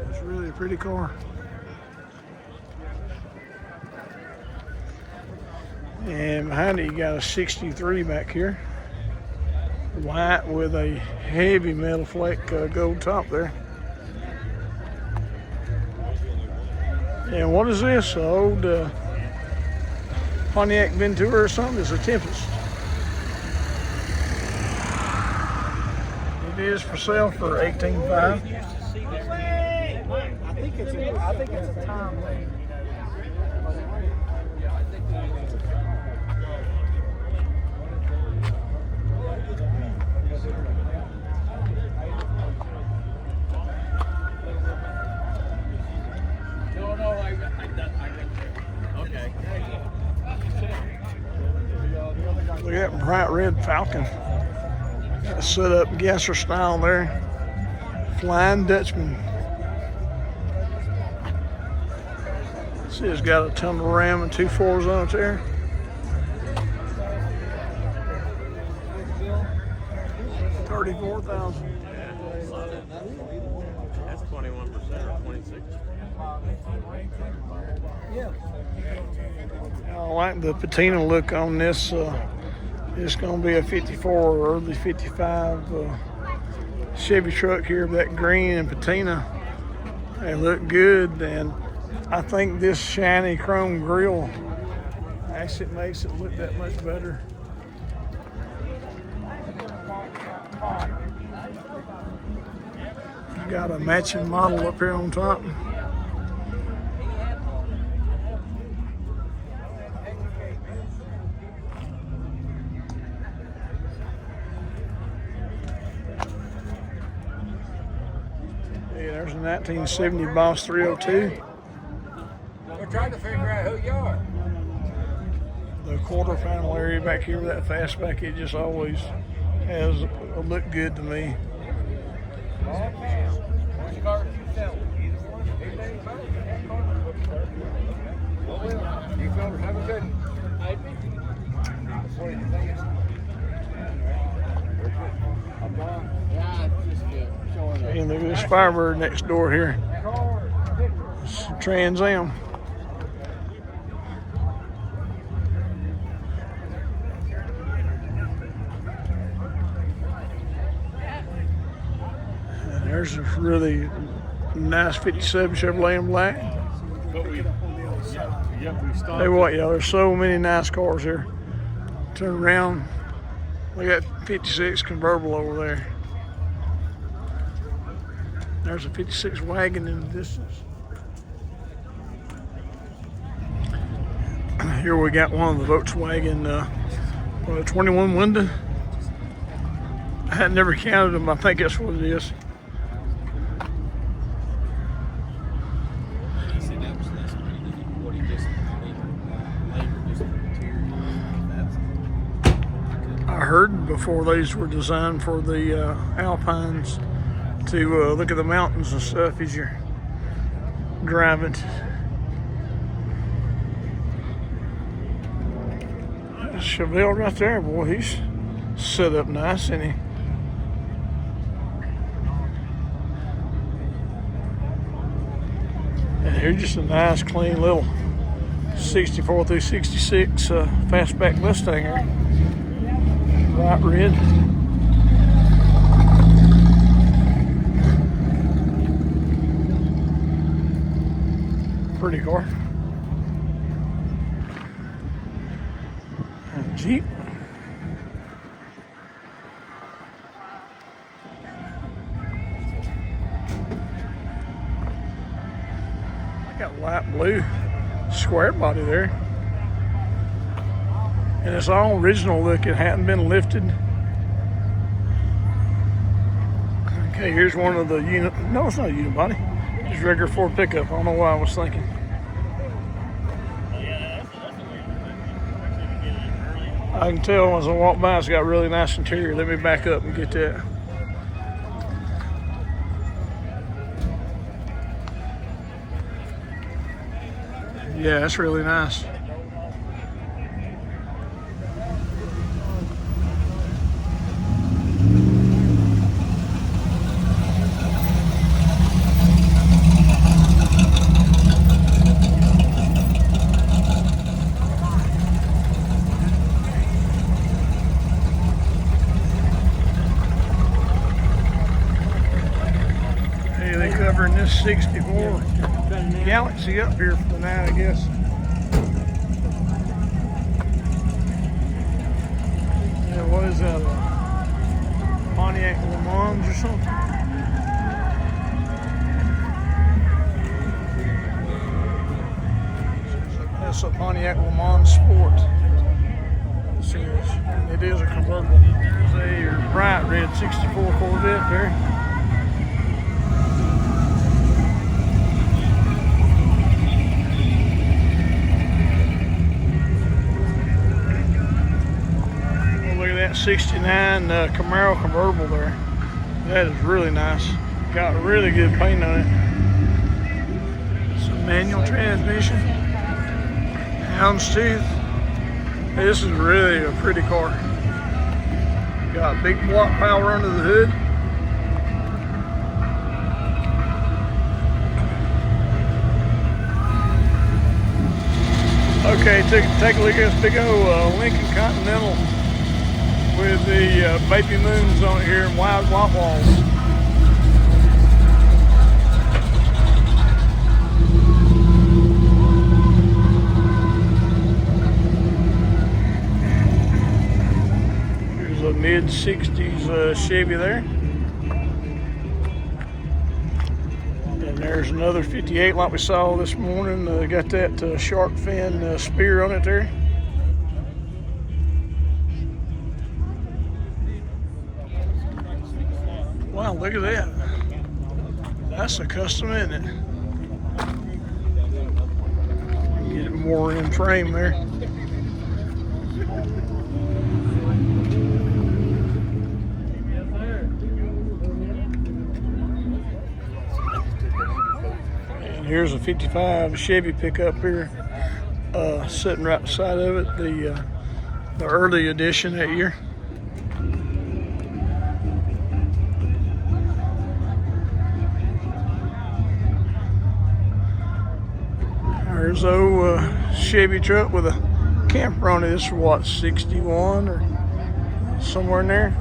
Speaker 1: It's really a Pretty car. And behind it, you got a 63 back here. White with a heavy metal flake gold top there. And what is this? An old Pontiac Ventura or something? It's a Tempest. It is for sale for $18,500.
Speaker 5: I think it's a time lane.
Speaker 1: Look at that bright red Falcon. Set up gasser style there. Flying Dutchman. See, it's got a ton of Ram and 2 4s on it there. $34,000.
Speaker 2: That's 21% or 26.
Speaker 5: Yeah.
Speaker 1: I like the patina look on this. It's going to be a 54 or early 55 Chevy truck here. That green and patina, they look good. And I think this shiny chrome grille actually makes it look that much better. Got a matching model up here on top. Yeah, there's a 1970 Boss 302.
Speaker 5: We're trying to figure out who you are.
Speaker 1: The quarter panel area back here with that fastback, it just always has a look good to me.
Speaker 5: Which car did you sell? Either one? You fellas have a good one. What do you think? I'm done. Yeah, just showing up.
Speaker 1: And look at this Firebird next door here. It's a Trans Am. And there's a really nice 57 Chevrolet in black.
Speaker 2: But we stopped.
Speaker 1: Hey, what, y'all? There's so many nice cars here. Turn around. We got 56 convertible over there. There's a 56 wagon in the distance. Here we got one of the Volkswagen 21 window. I had never counted them. I think that's what it is. I heard before these were designed for the Alpines to look at the mountains and stuff as you're driving. Chevelle right there, boy, he's set up nice, isn't he? And here's just a nice, clean little 64 through 66 fastback Mustang here. Bright red. Pretty car. And a Jeep. I got light blue square body there. And it's all original look. It hadn't been lifted. Okay, here's one of the no, it's not a unibody. It's regular Ford pickup. I don't know why I was thinking. I can tell as I walk by, it's got really nice interior. Let me back up and get that. Yeah, that's really nice. this 64 Galaxy up here for the night, I guess. Yeah, what is that? Pontiac Le Mans or something? That's a Pontiac Le Mans Sport. And it is a convertible. There's a bright red 64 Corvette there. That 69 Camaro convertible there. That is really nice. Got really good paint on it. Some manual transmission. Houndstooth. Hey, this is really a pretty car. Got big block power under the hood. Okay, take a look at this big old Lincoln Continental with the baby moons on it here and wide white walls. Here's a mid-60s Chevy there. And there's another 58 like we saw this morning. Got that shark fin spear on it there. Wow, look at that. That's a custom, isn't it? Get it more in frame there. And here's a 55 Chevy pickup here, sitting right beside of it, the early edition that year. There's a old Chevy truck with a camper on it. This is what, 61 or somewhere in there?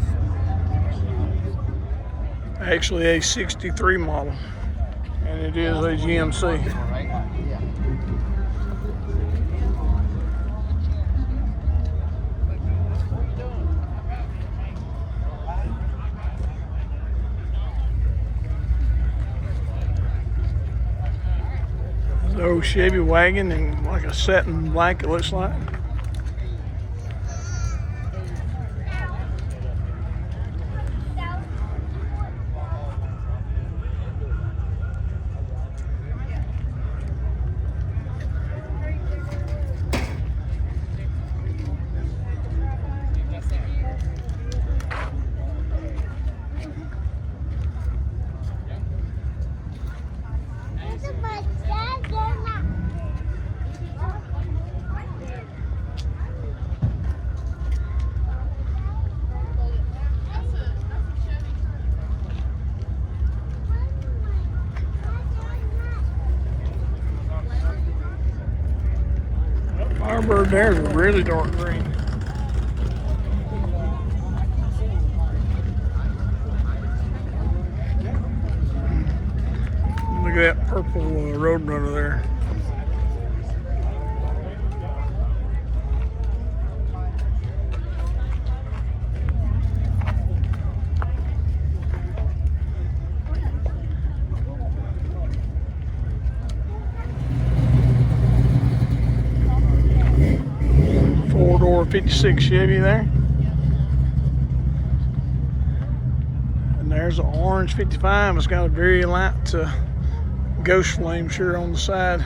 Speaker 1: Actually a 63 model. And it is a GMC. Old Chevy wagon and like a satin black it looks like. Firebird there's a really dark green. Look at that purple Roadrunner there. Four-door 56 Chevy there. And there's an orange 55. It's got a very light ghost flame sure on the side.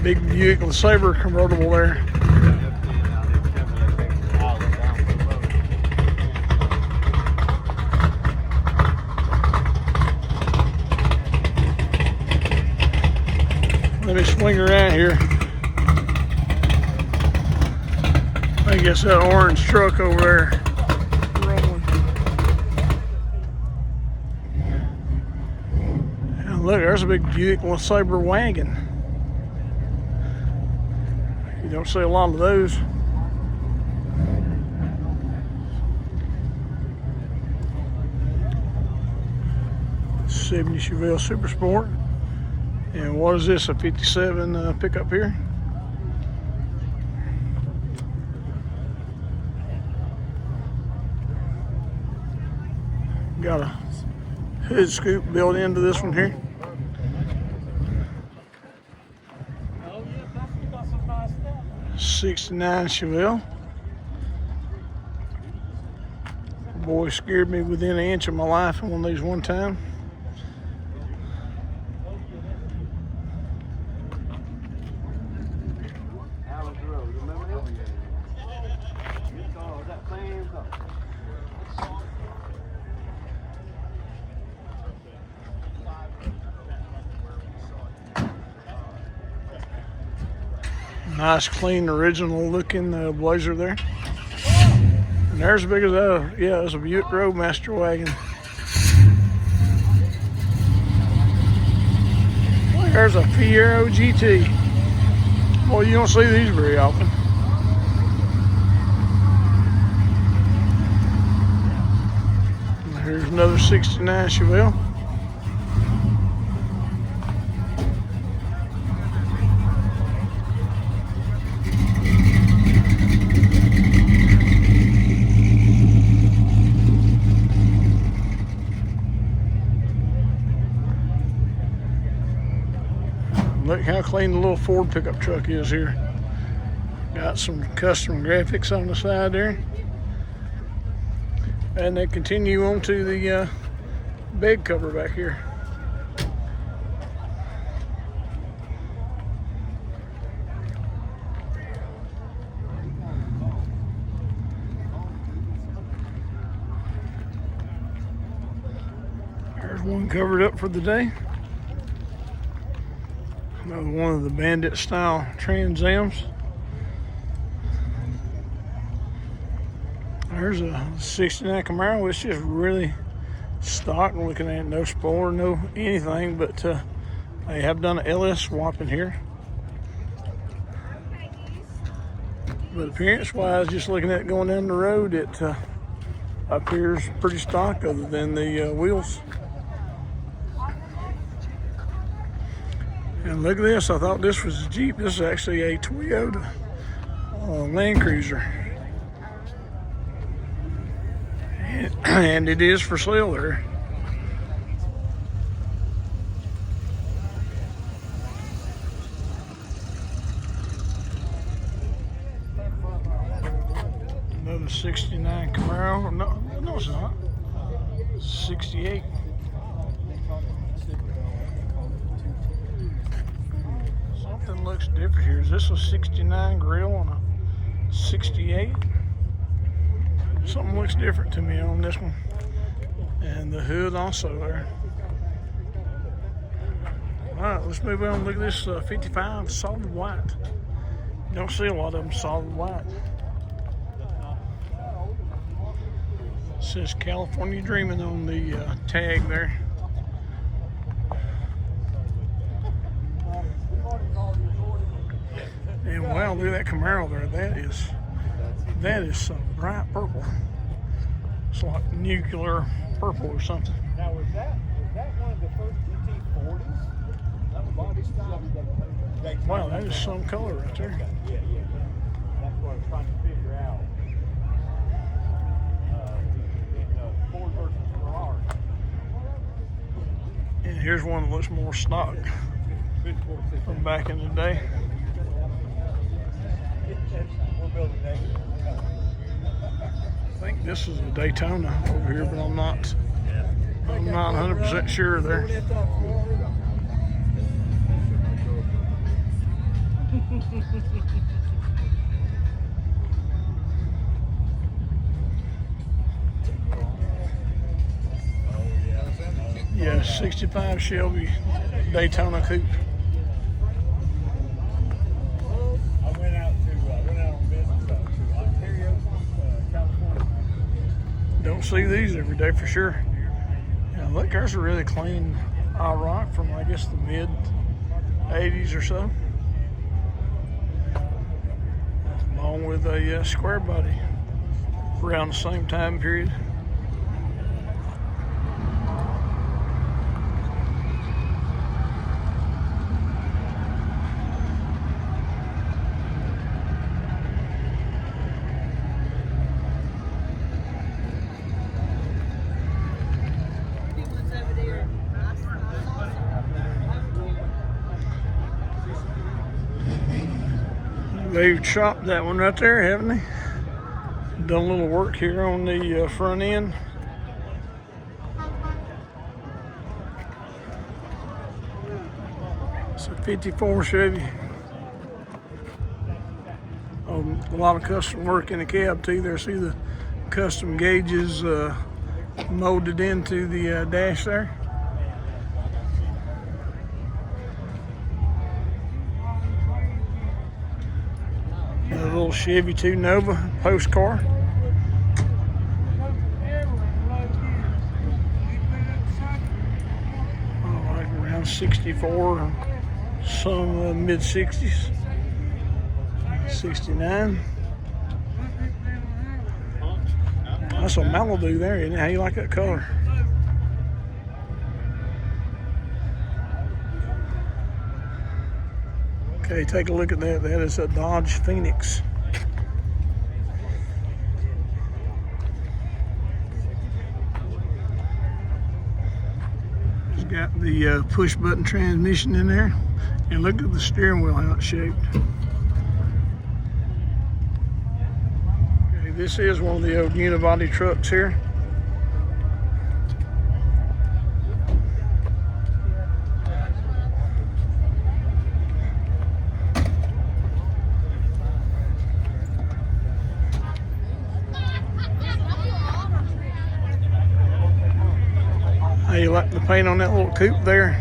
Speaker 1: Big Buick LeSabre convertible there. swing around here. I guess that orange truck over there rolling. And look, there's a big Buick LeSabre wagon. You don't see a lot of those. '70 Chevelle Super Sport. And what is this, a 57 pickup here? Got a hood scoop built into this one here. '69 Chevelle. Boy scared me within an inch of my life in one of these one time. Nice, clean, original looking Blazer there. And there's as big as that. Yeah, it's a Buick Roadmaster wagon. Look, there's a Fiero GT. Well, you don't see these very often. And here's another '69 Chevelle. Look how clean the little Ford pickup truck is here. Got some custom graphics on the side there. And they continue on to the bed cover back here. There's one covered up for the day. Another one of the Bandit style Trans Ams. There's a '69 Camaro. It's just really stock. I'm looking at it, no spoiler, no anything, but they have done an LS swap in here. But appearance wise, just looking at it going down the road, it appears pretty stock other than the wheels. And look at this, I thought this was a Jeep. This is actually a Toyota Land Cruiser. And it is for sale there. Another '69 Camaro. No, it's not. 68. Something looks different here. Is this a '69 grill on a '68? Something looks different to me on this one. And the hood also there. All right, let's move on. Look at this 55 solid white. You don't see a lot of them solid white. It says California Dreaming on the tag there. And wow, look at that Camaro there. That is some bright purple. It's like nuclear purple or something.
Speaker 3: Now, was that one of the first GT40s? That was body style.
Speaker 1: Wow, that is some color right there.
Speaker 3: Yeah. That's what I was trying to figure out. In Ford versus Ferrari.
Speaker 1: And here's one that looks more stock from back in the day.
Speaker 3: We're building that.
Speaker 1: I think this is a Daytona over here, but I'm not 100% sure there. Yeah, '65 Shelby Daytona coupe. don't see these every day for sure. Yeah, look, there's a really clean rock from, I guess, the mid 80s or so. Along with a square body around the same time period. They've chopped that one right there, haven't they? Done a little work here on the front end. It's a 54 Chevy. A lot of custom work in the cab too. There, see the custom gauges molded into the dash there. A little Chevy 2 Nova post car. Like around 64, some mid 60s, 69. That's a Malibu there, isn't it? How you like that color? Okay, take a look at that. That is a Dodge Phoenix. It's got the push button transmission in there. And look at the steering wheel, how it's shaped. Okay, this is one of the old unibody trucks here. How you like the paint on that little coupe there?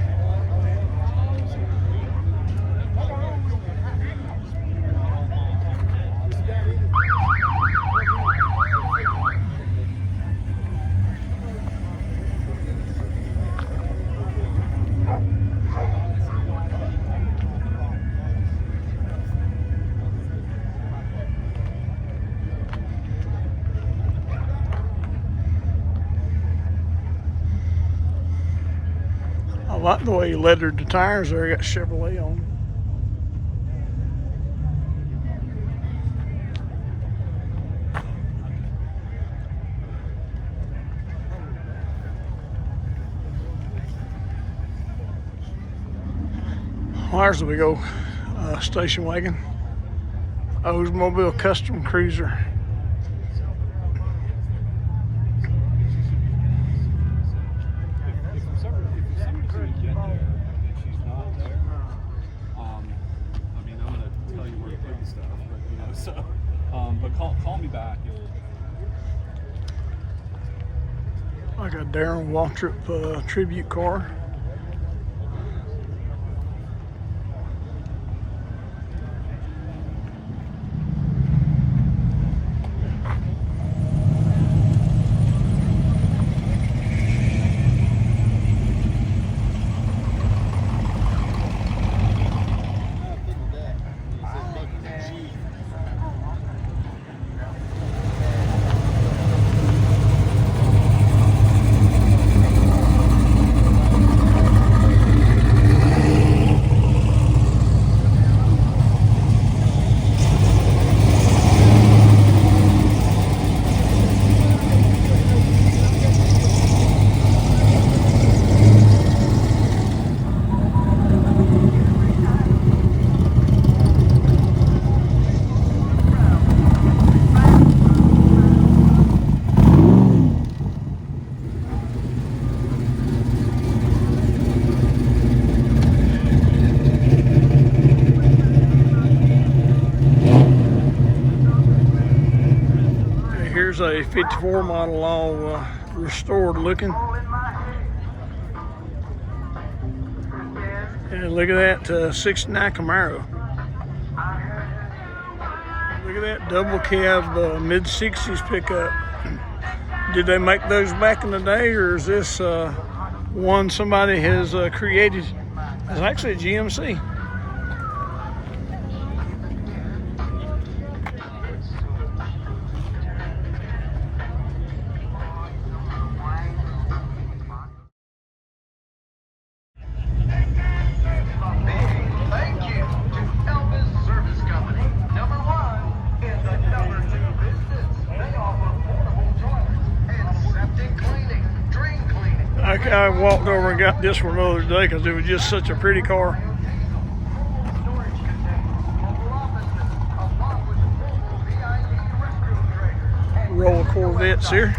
Speaker 1: I like the way he lettered the tires there. Got Chevrolet on. There's the big old station wagon. Oldsmobile Custom Cruiser.
Speaker 2: But call me back.
Speaker 1: Like a Darren Waltrip tribute car. Here's a 54 model, all restored looking. And look at that 69 Camaro. Look at that double cab mid 60s pickup. Did they make those back in the day, or is this one somebody has created? It's actually a GMC. I walked over and got this one the other day because it was just such a pretty car. Roll of Corvettes here.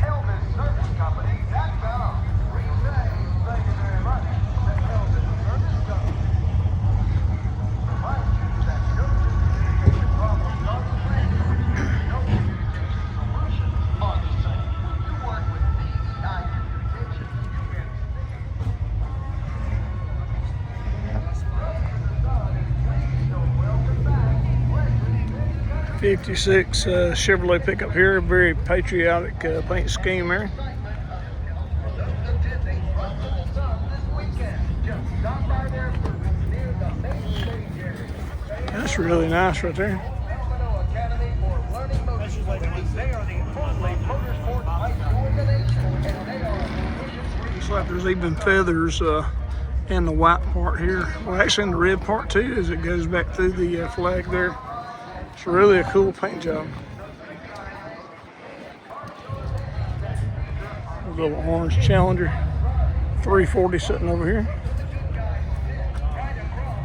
Speaker 1: '56 Chevrolet pickup here, very patriotic paint scheme there. That's really nice right there. Looks like there's even feathers in the white part here. Well, actually in the red part too, as it goes back through the flag there. It's really a cool paint job. A little orange Challenger 340 sitting over here.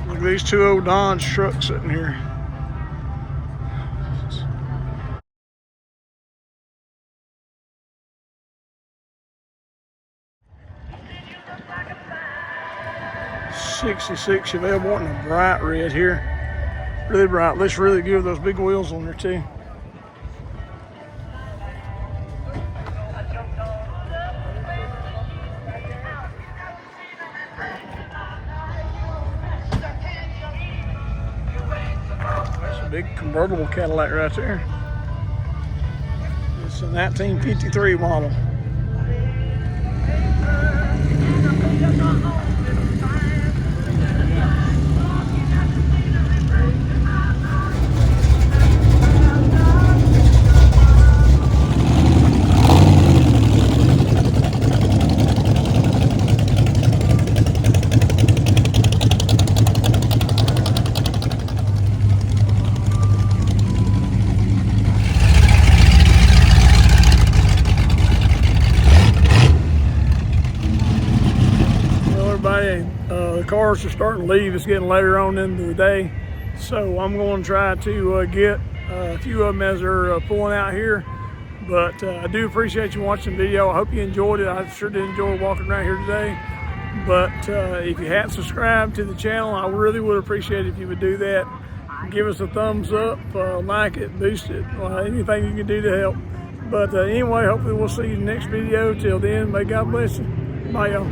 Speaker 1: Look at these two old Dodge trucks sitting here. '66 Chevelle, wanting a bright red here. Really bright. Looks really good with those big wheels on there too. That's a big convertible Cadillac right there. It's a 1953 model. The cars are starting to leave. It's getting later on into the day, so I'm going to try to get a few of them as they're pulling out here. But I do appreciate you watching the video. I hope you enjoyed it. I sure did enjoy walking around here today. But if you hadn't subscribed to the channel, I really would appreciate it if you would do that. Give us a thumbs up, like it, boost it, anything you can do to help. But anyway, hopefully we'll see you in the next video. Till then, may God bless you. Bye, y'all.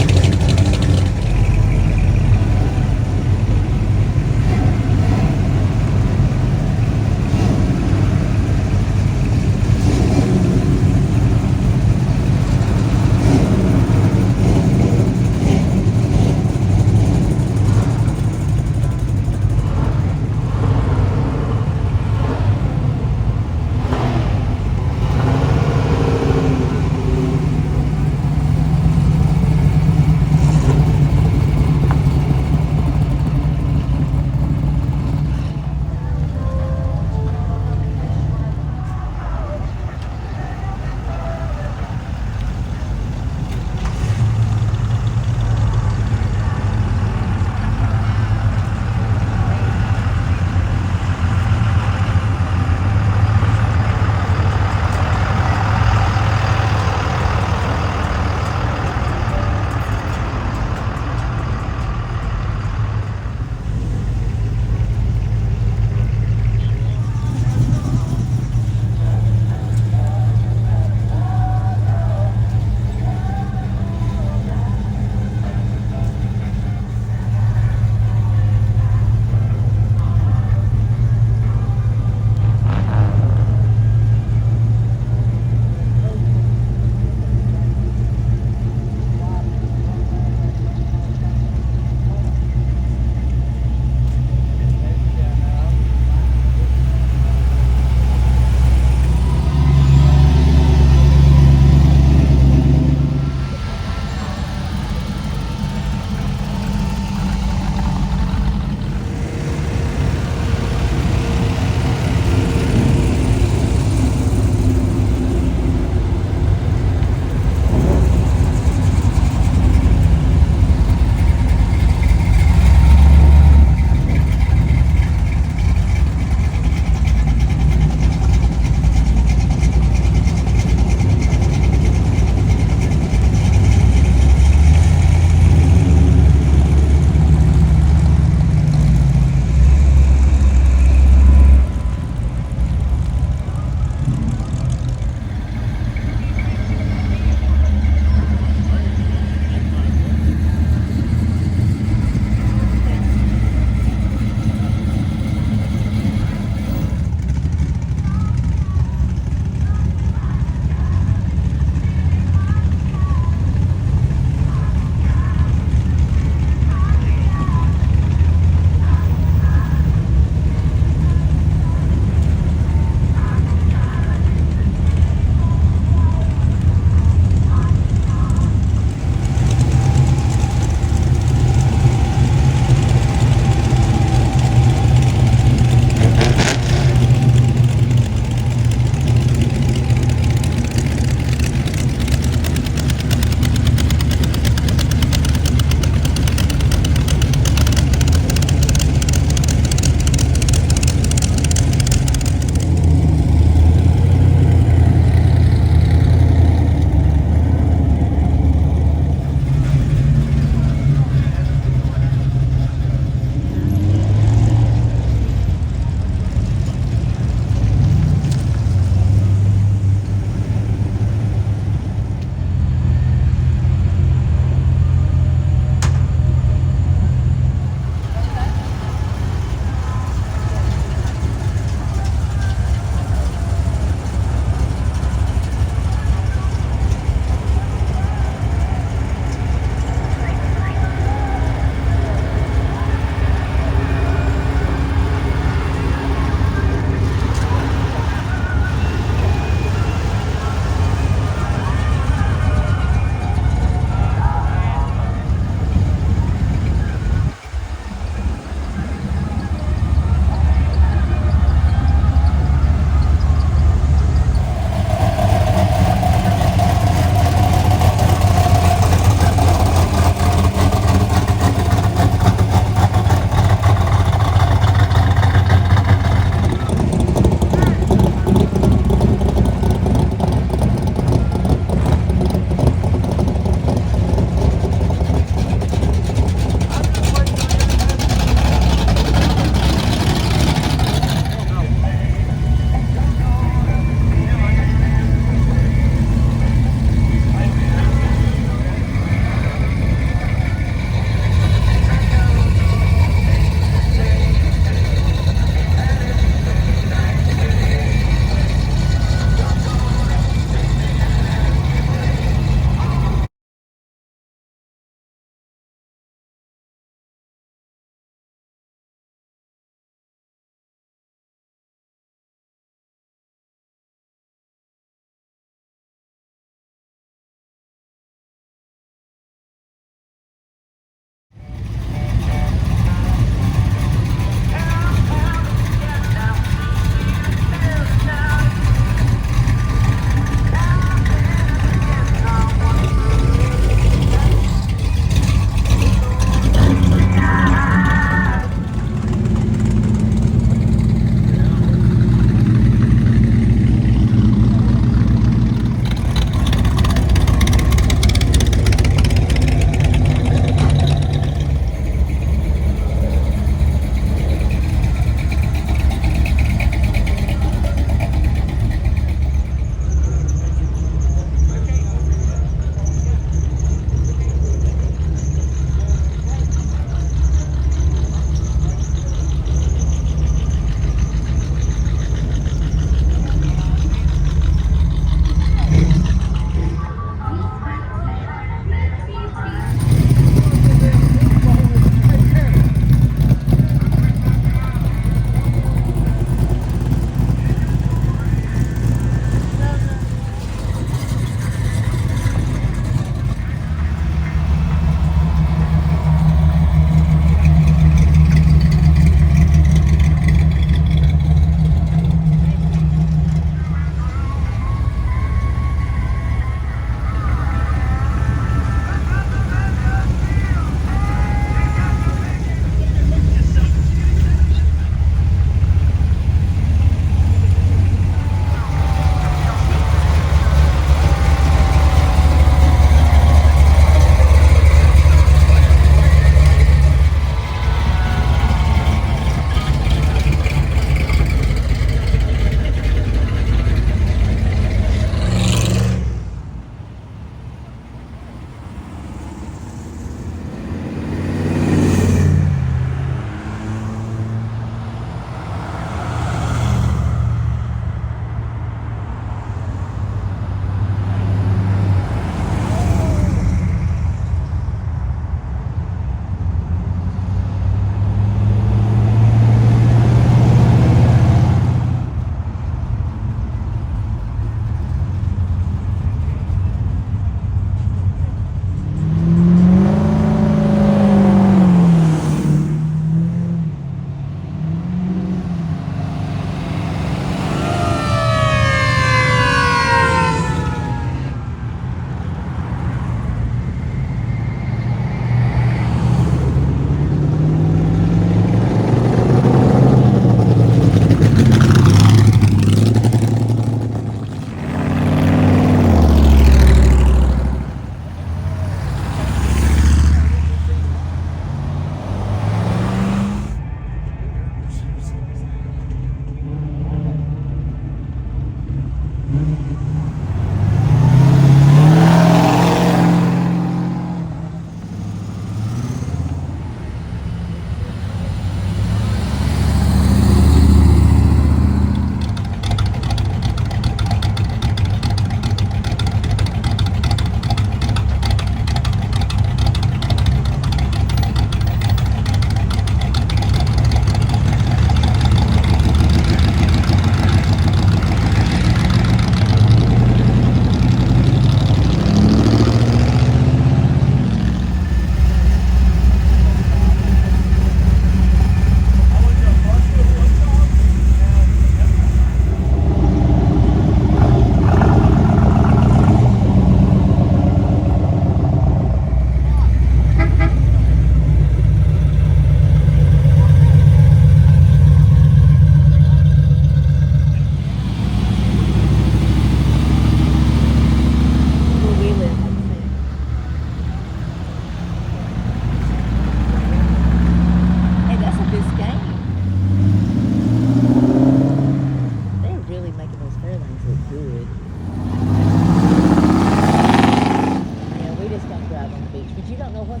Speaker 7: But you don't know what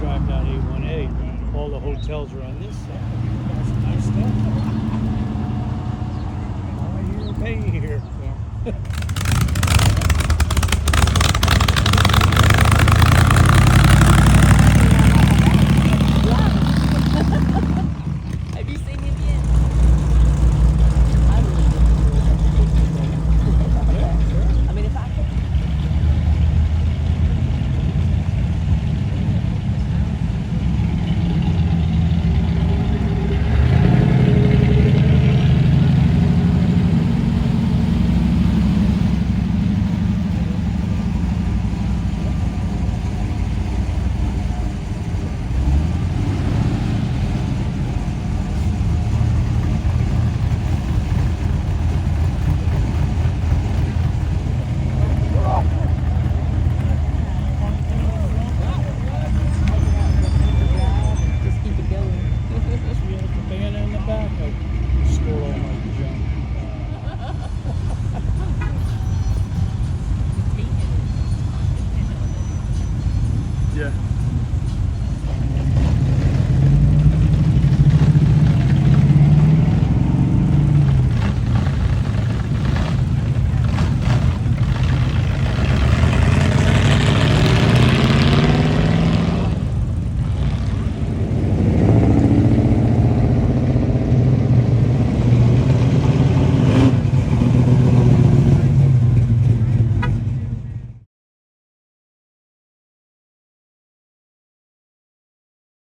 Speaker 8: Drive down 818, all the hotels are on this side. That's nice stuff. All right, here, pay here.
Speaker 7: Yeah.